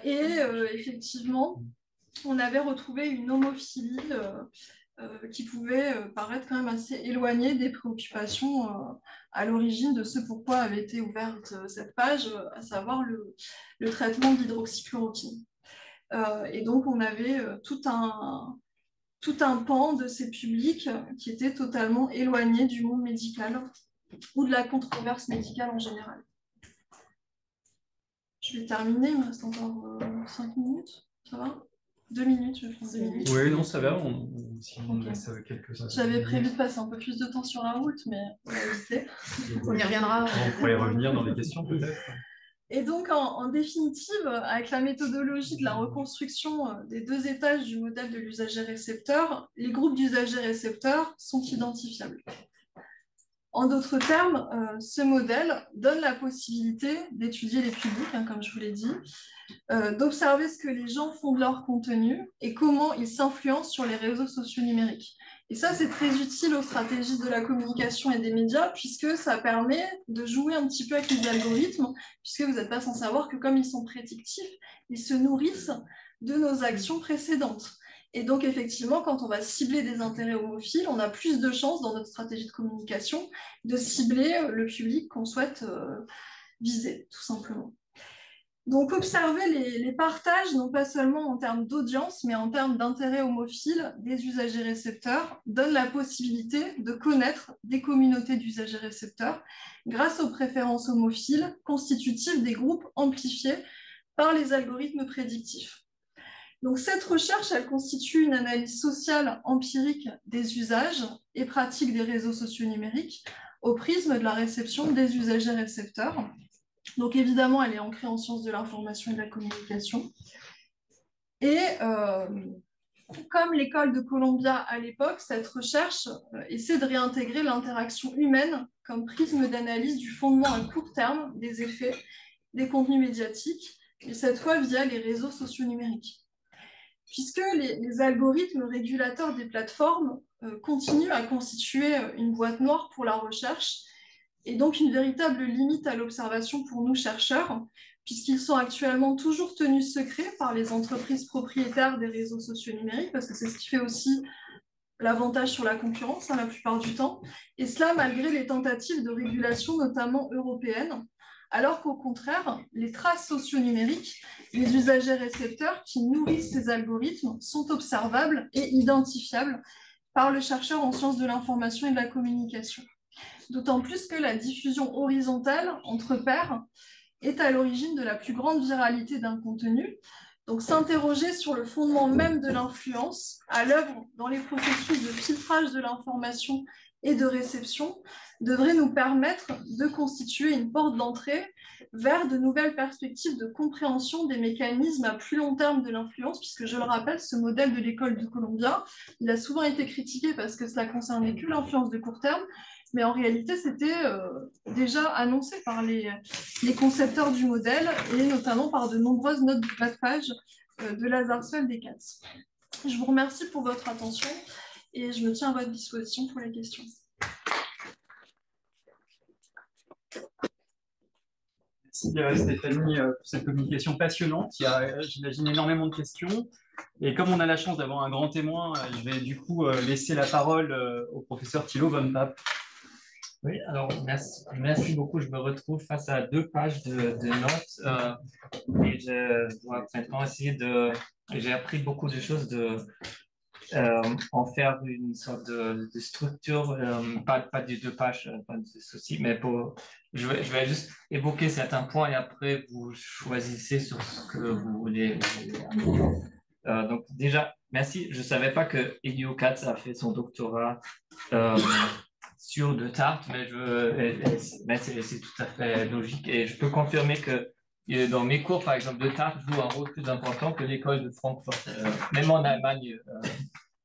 Effectivement, on avait retrouvé une homophilie qui pouvait paraître quand même assez éloignée des préoccupations à l'origine de ce pourquoi avait été ouverte cette page, à savoir le traitement de l'hydroxychloroquine. Et donc, on avait tout un pan de ces publics qui était totalement éloigné du monde médical ou de la controverse médicale en général. Je vais terminer, il me reste encore 5 minutes, ça va ? 2 minutes, je vais prendre 2 minutes.
Oui, non, ça va, si on
Okay.
laisse quelques instants.
J'avais prévu de passer un peu plus de temps sur la route, mais on a évité.
On y reviendra.
On pourrait revenir dans les questions, peut-être.
Et donc, en définitive, avec la méthodologie de la reconstruction des 2 étages du modèle de l'usager-récepteur, les groupes d'usagers-récepteurs sont identifiables. En d'autres termes, ce modèle donne la possibilité d'étudier les publics, comme je vous l'ai dit, d'observer ce que les gens font de leur contenu et comment ils s'influencent sur les réseaux sociaux numériques. Et ça, c'est très utile aux stratégies de la communication et des médias, puisque ça permet de jouer un petit peu avec les algorithmes, puisque vous n'êtes pas sans savoir que comme ils sont prédictifs, ils se nourrissent de nos actions précédentes. Et donc, effectivement, quand on va cibler des intérêts homophiles, on a plus de chances dans notre stratégie de communication de cibler le public qu'on souhaite viser, tout simplement. Donc, observer les partages, non pas seulement en termes d'audience, mais en termes d'intérêt homophile des usagers récepteurs, donne la possibilité de connaître des communautés d'usagers récepteurs grâce aux préférences homophiles constitutives des groupes amplifiés par les algorithmes prédictifs. Donc, cette recherche, elle constitue une analyse sociale empirique des usages et pratiques des réseaux sociaux numériques au prisme de la réception des usagers récepteurs. Donc, évidemment, elle est ancrée en sciences de l'information et de la communication. Et comme l'école de Columbia à l'époque, cette recherche essaie de réintégrer l'interaction humaine comme prisme d'analyse du fondement à court terme des effets des contenus médiatiques, et cette fois via les réseaux sociaux numériques. Puisque les algorithmes régulateurs des plateformes continuent à constituer une boîte noire pour la recherche et donc une véritable limite à l'observation pour nous chercheurs, puisqu'ils sont actuellement toujours tenus secrets par les entreprises propriétaires des réseaux sociaux numériques, parce que c'est ce qui fait aussi l'avantage sur la concurrence la plupart du temps, et cela malgré les tentatives de régulation, notamment européennes, alors qu'au contraire, les traces socio-numériques, les usagers récepteurs qui nourrissent ces algorithmes sont observables et identifiables par le chercheur en sciences de l'information et de la communication. D'autant plus que la diffusion horizontale entre pairs est à l'origine de la plus grande viralité d'un contenu. Donc, s'interroger sur le fondement même de l'influence à l'œuvre dans les processus de filtrage de l'information et de réception devrait nous permettre de constituer une porte d'entrée vers de nouvelles perspectives de compréhension des mécanismes à plus long terme de l'influence, puisque je le rappelle, ce modèle de l'école de Columbia, il a souvent été critiqué parce que cela concernait que l'influence de court terme, mais en réalité, c'était déjà annoncé par les concepteurs du modèle et notamment par de nombreuses notes de bas de page de Lazarson et Katz. Je vous remercie pour votre attention et je me tiens à votre disposition pour les questions.
Merci Stéphanie pour cette communication passionnante. Il y a, j'imagine, énormément de questions. Et comme on a la chance d'avoir un grand témoin, je vais du coup laisser la parole au professeur Thilo von Pape.
Oui, alors merci beaucoup. Je me retrouve face à 2 pages de notes et je dois maintenant essayer de... J'ai appris beaucoup de choses, en faire une sorte de structure, pas des 2 pages, pas de souci, mais je vais juste évoquer certains points et après vous choisissez sur ce que vous voulez. Donc déjà, merci. Je ne savais pas que Elio Katz a fait son doctorat sur Descartes, mais c'est tout à fait logique. Et je peux confirmer que dans mes cours, par exemple, Descartes joue un rôle plus important que l'école de Francfort, même en Allemagne.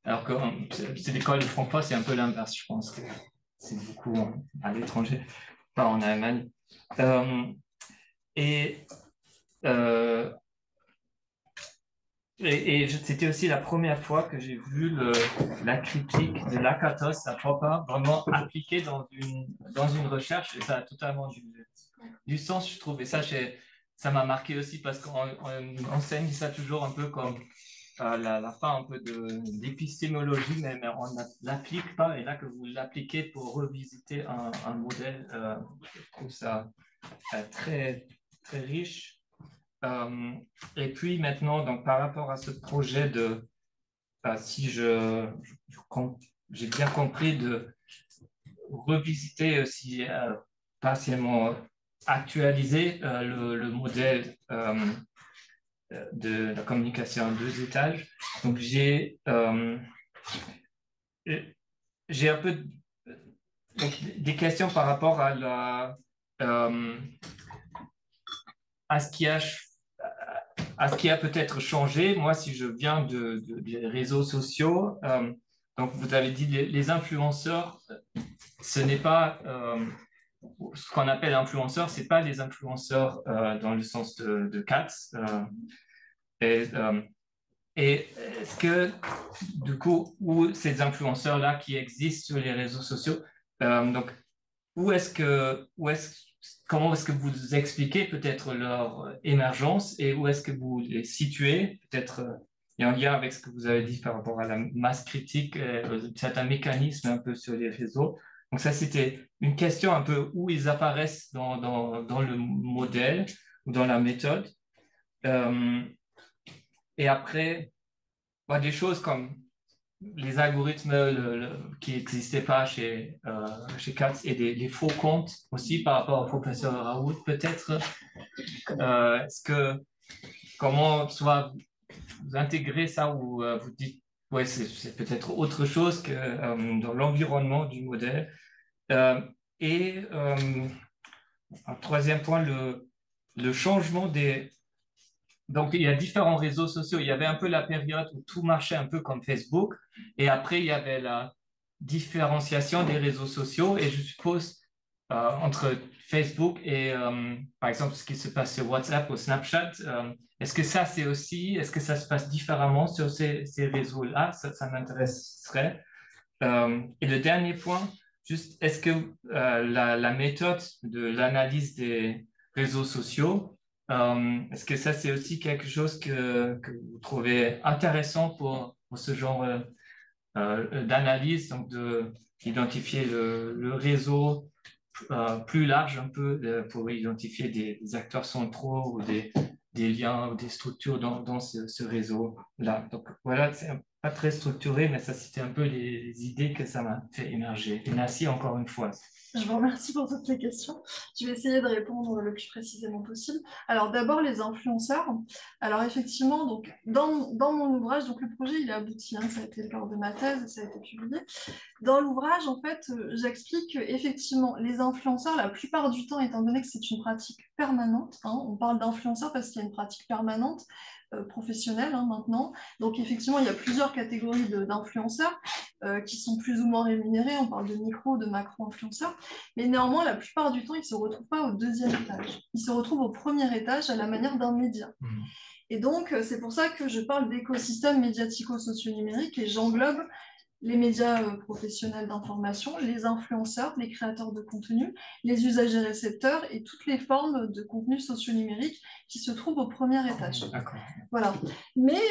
Alors que c'est l'école de Francfort, c'est un peu l'inverse, je pense que c'est beaucoup à l'étranger, pas en Allemagne. Et c'était aussi la première fois que j'ai vu la critique de Lakatos à Popper vraiment appliquée dans une recherche, et ça a totalement du sens, je trouve. Et ça m'a marqué aussi parce qu'on enseigne ça toujours un peu comme la fin un peu d'épistémologie, mais on ne l'applique pas. Et là, que vous l'appliquez pour revisiter un modèle, je trouve ça très, très riche. Et puis maintenant, donc, par rapport à ce projet si j'ai bien compris, de revisiter aussi partiellement actualiser le modèle de la communication en 2 étages. Donc j'ai un peu des questions par rapport à ce qui a peut-être changé. Moi, si je viens des réseaux sociaux, donc vous avez dit les influenceurs, ce n'est pas ce qu'on appelle influenceurs, c'est pas les influenceurs dans le sens de Katz. Et est-ce que, du coup, où ces influenceurs-là qui existent sur les réseaux sociaux, donc comment est-ce que vous expliquez peut-être leur émergence et où est-ce que vous les situez, peut-être il y a un lien avec ce que vous avez dit par rapport à la masse critique, certains mécanismes un peu sur les réseaux. Donc ça, c'était une question un peu où ils apparaissent dans le modèle ou dans la méthode. Et après, des choses comme les algorithmes qui n'existaient pas chez Katz et les faux comptes aussi par rapport au professeur Raoult, peut-être. Comment soit vous intégrez ça ou vous dites, ouais, c'est peut-être autre chose que dans l'environnement du modèle. Et un troisième point, le changement des... Donc, il y a différents réseaux sociaux. Il y avait un peu la période où tout marchait un peu comme Facebook. Et après, il y avait la différenciation des réseaux sociaux. Et je suppose, entre Facebook et, par exemple, ce qui se passe sur WhatsApp ou Snapchat, est-ce que ça se passe différemment sur ces réseaux-là? Ça m'intéresserait. Et le dernier point, juste, est-ce que la méthode de l'analyse des réseaux sociaux, est-ce que ça, c'est aussi quelque chose que vous trouvez intéressant pour ce genre d'analyse, donc d'identifier le réseau plus large un peu pour identifier des acteurs centraux ou des liens ou des structures dans ce réseau-là. Donc voilà, c'est pas très structuré, mais ça c'était un peu les idées que ça m'a fait émerger. Et merci encore une fois.
Je vous remercie pour toutes les questions. Je vais essayer de répondre le plus précisément possible. Alors d'abord les influenceurs. Alors effectivement, donc, dans mon ouvrage, donc le projet il est abouti, hein, ça a été le cœur de ma thèse, ça a été publié. Dans l'ouvrage, en fait, j'explique qu'effectivement, les influenceurs, la plupart du temps, étant donné que c'est une pratique permanente, hein, on parle d'influenceurs parce qu'il y a une pratique permanente, professionnelle hein, maintenant. Donc effectivement, il y a plusieurs catégories d'influenceurs qui sont plus ou moins rémunérés. On parle de micro, de macro-influenceurs. Mais néanmoins, la plupart du temps, ils ne se retrouvent pas au deuxième étage. Ils se retrouvent au premier étage à la manière d'un média. Et donc, c'est pour ça que je parle d'écosystème médiatico-socio-numérique et j'englobe les médias professionnels d'information, les influenceurs, les créateurs de contenu, les usagers récepteurs et toutes les formes de contenu socio-numérique qui se trouvent au premier étage. Voilà. Mais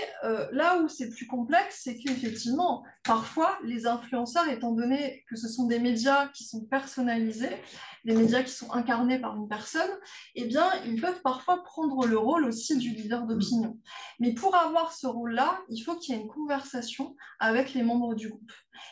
là où c'est plus complexe, c'est qu'effectivement, parfois, les influenceurs, étant donné que ce sont des médias qui sont personnalisés, des médias qui sont incarnés par une personne, eh bien, ils peuvent parfois prendre le rôle aussi du leader d'opinion. Mais pour avoir ce rôle-là, il faut qu'il y ait une conversation avec les membres du groupe.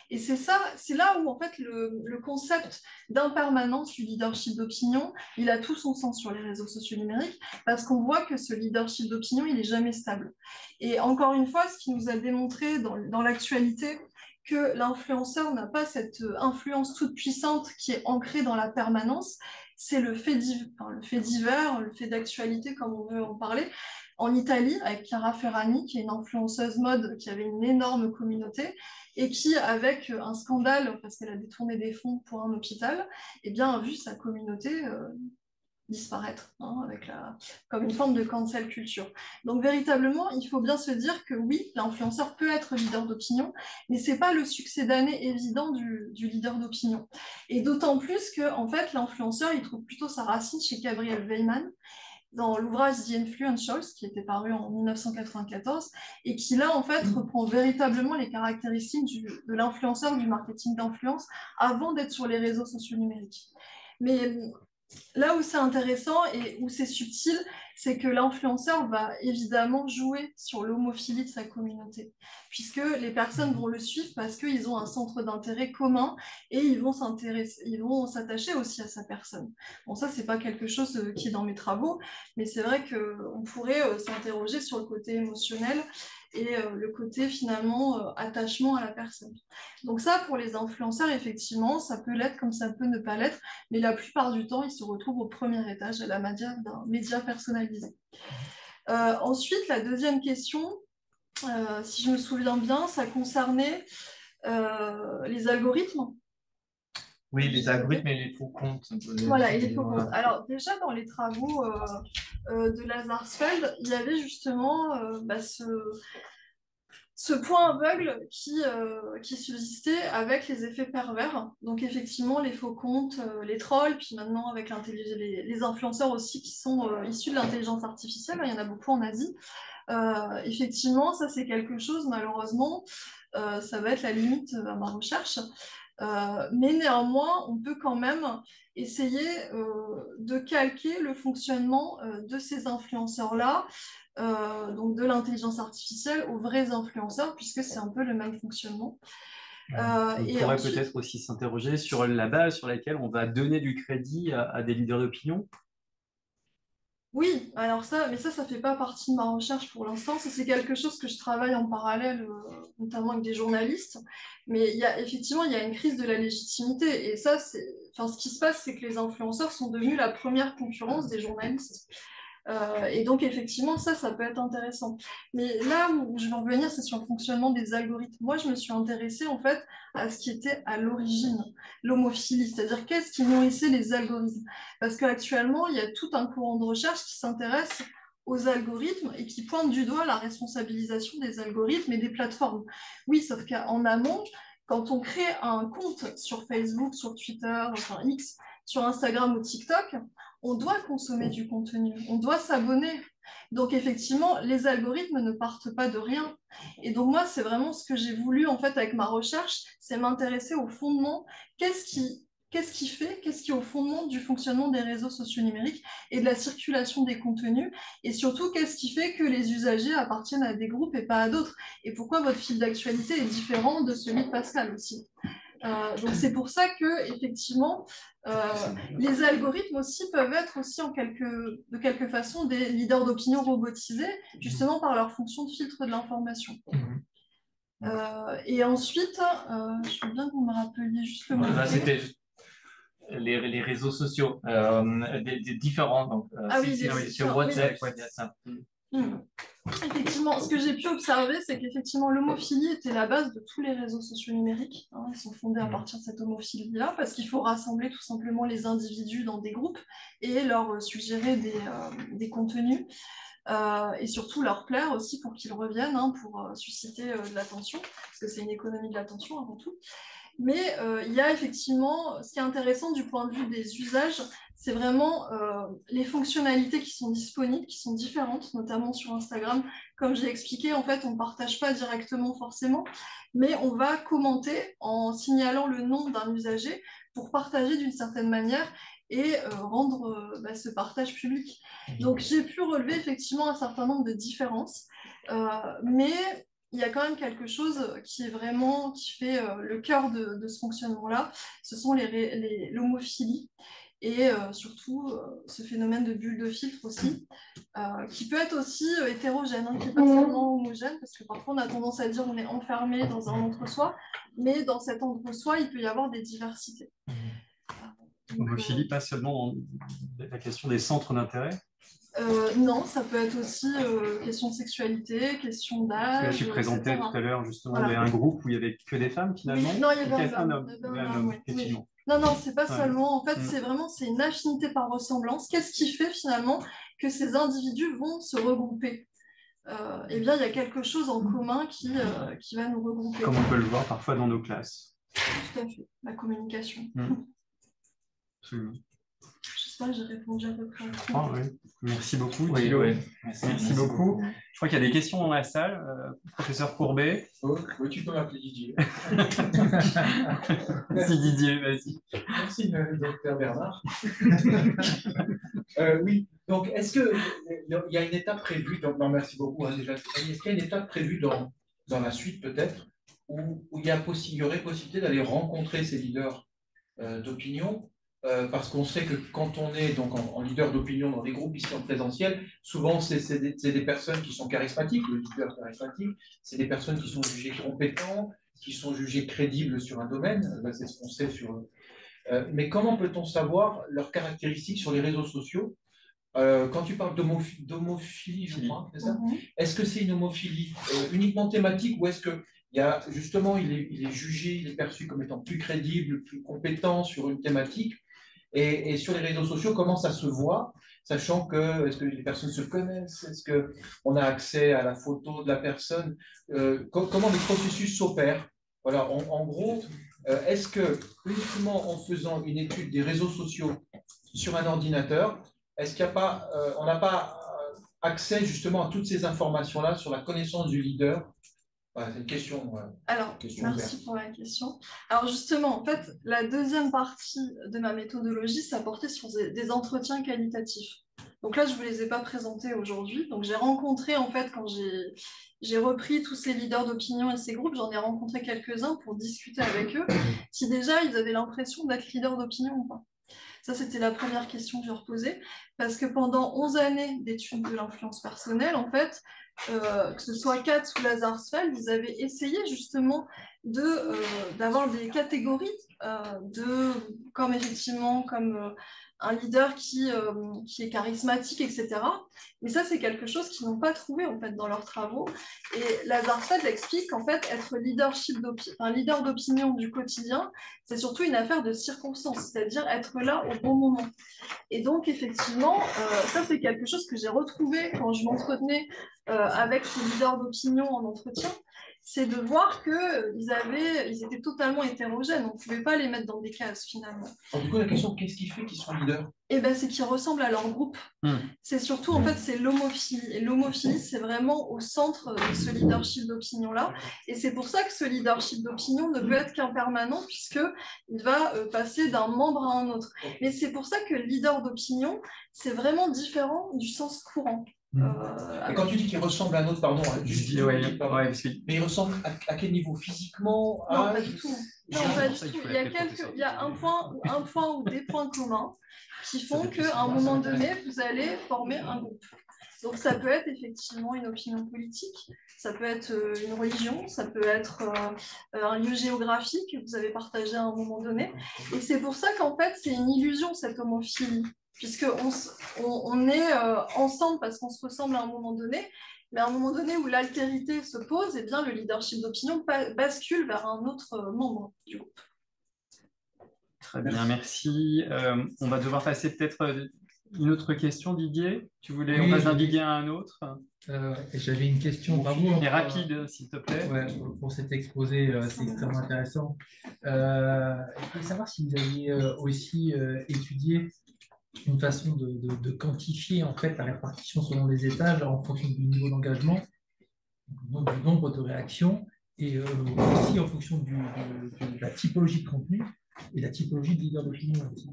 Et c'est là où en fait le concept d'impermanence du leadership d'opinion, il a tout son sens sur les réseaux sociaux numériques, parce qu'on voit que ce leadership d'opinion, il n'est jamais stable. Et encore une fois, ce qui nous a démontré dans l'actualité que l'influenceur n'a pas cette influence toute puissante qui est ancrée dans la permanence, c'est le fait divers, le fait d'actualité, comme on veut en parler. En Italie, avec Chiara Ferragni, qui est une influenceuse mode qui avait une énorme communauté et qui, avec un scandale, parce qu'elle a détourné des fonds pour un hôpital, eh bien, a vu sa communauté disparaître, hein, comme une forme de cancel culture. Donc véritablement, il faut bien se dire que oui, l'influenceur peut être leader d'opinion, mais c'est pas le succès d'année évident du leader d'opinion. Et d'autant plus que en fait, l'influenceur, il trouve plutôt sa racine chez Gabriel Weimann, dans l'ouvrage The Influentials, qui était paru en 1994, et qui là, en fait, reprend véritablement les caractéristiques de l'influenceur, du marketing d'influence, avant d'être sur les réseaux sociaux numériques. Mais là où c'est intéressant et où c'est subtil, c'est que l'influenceur va évidemment jouer sur l'homophilie de sa communauté, puisque les personnes vont le suivre parce qu'ils ont un centre d'intérêt commun et ils vont s'attacher aussi à sa personne. Bon, ça, c'est pas quelque chose qui est dans mes travaux, mais c'est vrai qu'on pourrait s'interroger sur le côté émotionnel et le côté finalement attachement à la personne. Donc ça, pour les influenceurs, effectivement, ça peut l'être comme ça peut ne pas l'être, mais la plupart du temps, ils se retrouvent au premier étage à la manière d'un média personnalisé. Ensuite, la deuxième question, si je me souviens bien, ça concernait les algorithmes.
Oui, les algorithmes et les faux comptes.
Voilà, et les faux comptes. Alors déjà, dans les travaux de Lazarsfeld, il y avait justement ce point aveugle qui subsistait avec les effets pervers. Donc effectivement, les faux comptes, les trolls, puis maintenant avec les influenceurs aussi qui sont issus de l'intelligence artificielle, il y en a beaucoup en Asie. Effectivement, ça c'est quelque chose, malheureusement, ça va être la limite à ma recherche. Mais néanmoins, on peut quand même essayer de calquer le fonctionnement de ces influenceurs-là, donc de l'intelligence artificielle aux vrais influenceurs, puisque c'est un peu le même fonctionnement.
On pourrait peut-être aussi s'interroger sur la base sur laquelle on va donner du crédit à des leaders d'opinion.
Oui, alors ça, mais ça fait pas partie de ma recherche pour l'instant. Ça, c'est quelque chose que je travaille en parallèle, notamment avec des journalistes. Mais effectivement, il y a une crise de la légitimité. Et ça, ce qui se passe, c'est que les influenceurs sont devenus la première concurrence des journalistes. Et donc, effectivement, ça peut être intéressant. Mais là où je veux en venir, c'est sur le fonctionnement des algorithmes. Moi, je me suis intéressée, en fait, à ce qui était à l'origine, l'homophilie, c'est-à-dire qu'est-ce qui nourrissait les algorithmes. Parce qu'actuellement, il y a tout un courant de recherche qui s'intéresse aux algorithmes et qui pointe du doigt la responsabilisation des algorithmes et des plateformes. Oui, sauf qu'en amont, quand on crée un compte sur Facebook, sur Twitter, enfin X, sur Instagram ou TikTok, on doit consommer du contenu, on doit s'abonner. Donc effectivement, les algorithmes ne partent pas de rien. Et donc moi, c'est vraiment ce que j'ai voulu en fait avec ma recherche, c'est m'intéresser au fondement. qu'est-ce qui est au fondement du fonctionnement des réseaux sociaux numériques et de la circulation des contenus, et surtout qu'est-ce qui fait que les usagers appartiennent à des groupes et pas à d'autres, et pourquoi votre fil d'actualité est différent de celui de Pascal aussi. Donc c'est pour ça que effectivement les algorithmes aussi peuvent être aussi de quelque façon des leaders d'opinion robotisés, justement par leur fonction de filtre de l'information. Et ensuite, je veux bien que vous me rappeliez juste le mot.
C'était les réseaux sociaux, des différents. Donc, sur WhatsApp, il y a ça.
Effectivement, ce que j'ai pu observer, c'est qu'effectivement l'homophilie était la base de tous les réseaux sociaux numériques. Ils sont fondés à partir de cette homophilie-là, parce qu'il faut rassembler tout simplement les individus dans des groupes et leur suggérer des contenus. Et surtout leur plaire aussi pour qu'ils reviennent, pour susciter de l'attention, parce que c'est une économie de l'attention avant tout. Mais il y a effectivement, ce qui est intéressant du point de vue des usages, c'est vraiment les fonctionnalités qui sont disponibles, qui sont différentes, notamment sur Instagram. Comme j'ai expliqué, en fait, on ne partage pas directement forcément, mais on va commenter en signalant le nom d'un usager pour partager d'une certaine manière et rendre ce partage public. Donc j'ai pu relever effectivement un certain nombre de différences, mais il y a quand même quelque chose qui fait le cœur de ce fonctionnement-là, ce sont l'homophilie et surtout ce phénomène de bulle de filtre aussi, qui peut être aussi hétérogène, qui n'est pas seulement homogène, parce que parfois on a tendance à dire on est enfermé dans un entre-soi, mais dans cet entre-soi, il peut y avoir des diversités.
Homophilie, pas seulement dans la question des centres d'intérêt.
Non, ça peut être aussi question de sexualité, question d'âge.
Tu présentais tout à l'heure justement un groupe où il n'y avait que des femmes finalement.
Oui, non, il y avait
un homme. Effectivement.
Non, non, c'est pas seulement. En fait, c'est une affinité par ressemblance. Qu'est-ce qui fait finalement que ces individus vont se regrouper? Eh bien, il y a quelque chose en commun qui va nous regrouper.
Comme on peut le voir parfois dans nos classes.
Tout à fait, la communication.
Absolument.
J'espère que j'ai répondu à peu près.
Merci beaucoup.
Oui.
Merci beaucoup. Je crois qu'il y a des questions dans la salle. Professeur Courbet.
Oui, tu peux m'appeler Didier.
Merci Didier, vas-y.
Merci, docteur Bernard. Oui, donc est-ce qu'il y a une étape prévue, non, merci beaucoup, déjà, est-ce qu'il y a une étape prévue dans la suite peut-être, où il y aurait possibilité d'aller rencontrer ces leaders d'opinion, parce qu'on sait que quand on est donc en leader d'opinion dans des groupes ici en présentiel, souvent c'est des personnes qui sont charismatiques, le leader charismatique, c'est des personnes qui sont jugées compétents, qui sont jugées crédibles sur un domaine, c'est ce qu'on sait sur... mais comment peut-on savoir leurs caractéristiques sur les réseaux sociaux? Quand tu parles d'homophilie, je crois, c'est ça? Est-ce que c'est une homophilie uniquement thématique, ou est-ce que justement il est jugé, il est perçu comme étant plus crédible, plus compétent sur une thématique? Et sur les réseaux sociaux, comment ça se voit, sachant que est-ce que les personnes se connaissent, est-ce qu'on a accès à la photo de la personne, comment le processus s'opère? Voilà, en gros, est-ce que uniquement en faisant une étude des réseaux sociaux sur un ordinateur, est-ce qu'il n'y a pas, on n'a pas accès justement à toutes ces informations-là sur la connaissance du leader? Voilà, c'est une question.
Alors, merci pour la question. Alors justement, en fait, la deuxième partie de ma méthodologie, ça portait sur des entretiens qualitatifs. Donc là, je ne vous les ai pas présentés aujourd'hui. Donc j'ai rencontré, en fait, quand j'ai repris tous ces leaders d'opinion et ces groupes, j'en ai rencontré quelques-uns pour discuter avec eux si déjà ils avaient l'impression d'être leaders d'opinion ou pas. Ça, c'était la première question que je leur posais, parce que pendant 11 années d'études de l'influence personnelle, en fait, que ce soit Katz ou Lazarsfeld, ils avaient essayé justement d'avoir des catégories comme un leader qui est charismatique, etc. Mais ça, c'est quelque chose qu'ils n'ont pas trouvé en fait dans leurs travaux. Et Lazarsfeld explique qu'en fait, être leader d'opinion du quotidien, c'est surtout une affaire de circonstances, c'est-à-dire être là au bon moment. Et donc, effectivement, ça, c'est quelque chose que j'ai retrouvé quand je m'entretenais avec ces leaders d'opinion en entretien. c'est de voir qu'ils étaient totalement hétérogènes. On ne pouvait pas les mettre dans des cases, finalement.
Alors, du coup, la question, qu'est-ce qui fait qu'ils sont leaders?
Eh ben, c'est qu'ils ressemblent à leur groupe. C'est surtout, en fait, c'est l'homophilie. Et l'homophilie, c'est vraiment au centre de ce leadership d'opinion-là. Et c'est pour ça que ce leadership d'opinion ne peut être qu'un permanent, puisqu'il va passer d'un membre à un autre. Mais c'est pour ça que le leader d'opinion, c'est vraiment différent du sens courant.
Et quand tu dis qu'il ressemble à un autre, pardon, mais il ressemble à quel niveau? Physiquement?
Non, pas du tout. Non, pas du tout. Il y a un point ou des points communs qui font qu'à un moment donné, vous allez former un groupe. Donc ça peut être effectivement une opinion politique, ça peut être une religion, ça peut être un lieu géographique que vous avez partagé à un moment donné. Et c'est pour ça qu'en fait, c'est une illusion, cette homophilie, puisqu'on est ensemble parce qu'on se ressemble à un moment donné, mais à un moment donné où l'altérité se pose, eh bien, le leadership d'opinion bascule vers un autre membre du groupe.
Très bien, merci. On va devoir passer peut-être une autre question, Didier. On passe d'un Didier à un autre.
J'avais une question, bravo.
Mais rapide, s'il te plaît.
Ouais, pour cet exposé, c'est extrêmement intéressant. Je voulais savoir si vous aviez aussi étudié une façon de quantifier en fait la répartition selon les étages en fonction du niveau d'engagement, du nombre de réactions, et aussi en fonction de la typologie de contenu et la typologie de leader d'opinion aussi.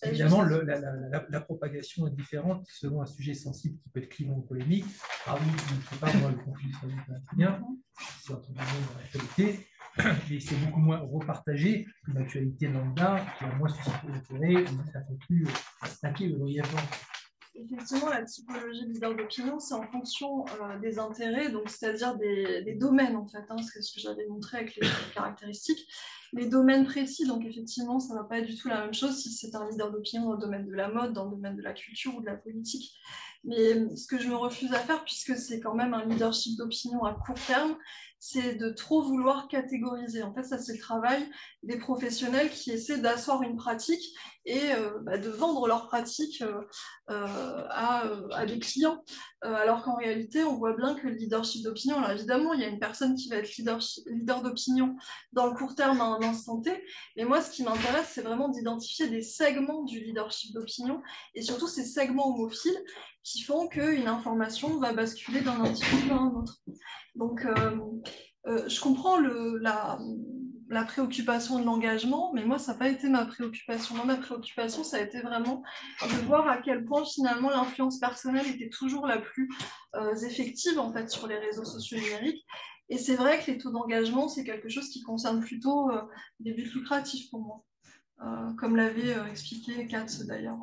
Évidemment, la propagation est différente selon un sujet sensible qui peut être clivant ou polémique. Ah oui, je ne sais pas, moi, le conflit israélo-palestinien, c'est entre guillemets dans l'actualité, mais c'est beaucoup moins repartagé qu'une actualité lambda qui a moins suscité l'intérêt, où ça peut plus attaquer brièvement.
Effectivement, la typologie de leader d'opinion, c'est en fonction des intérêts, donc c'est-à-dire des domaines en fait, c'est ce que j'avais montré avec les caractéristiques. Les domaines précis, donc effectivement, ça ne va pas être du tout la même chose si c'est un leader d'opinion dans le domaine de la mode, dans le domaine de la culture ou de la politique. Mais ce que je me refuse à faire, puisque c'est quand même un leadership d'opinion à court terme, c'est de trop vouloir catégoriser. En fait, ça, c'est le travail des professionnels qui essaient d'asseoir une pratique et de vendre leur pratique à des clients. Alors qu'en réalité, on voit bien que le leadership d'opinion, alors évidemment, il y a une personne qui va être leader d'opinion dans le court terme à un instant T, mais moi, ce qui m'intéresse, c'est vraiment d'identifier des segments du leadership d'opinion et surtout ces segments homophiles qui font qu'une information va basculer d'un individu à un autre. Donc, je comprends la préoccupation de l'engagement, mais moi, ça n'a pas été ma préoccupation. Moi, ma préoccupation, ça a été vraiment de voir à quel point, finalement, l'influence personnelle était toujours la plus effective, en fait, sur les réseaux sociaux numériques. Et c'est vrai que les taux d'engagement, c'est quelque chose qui concerne plutôt des buts lucratifs pour moi, comme l'avait expliqué Katz, d'ailleurs.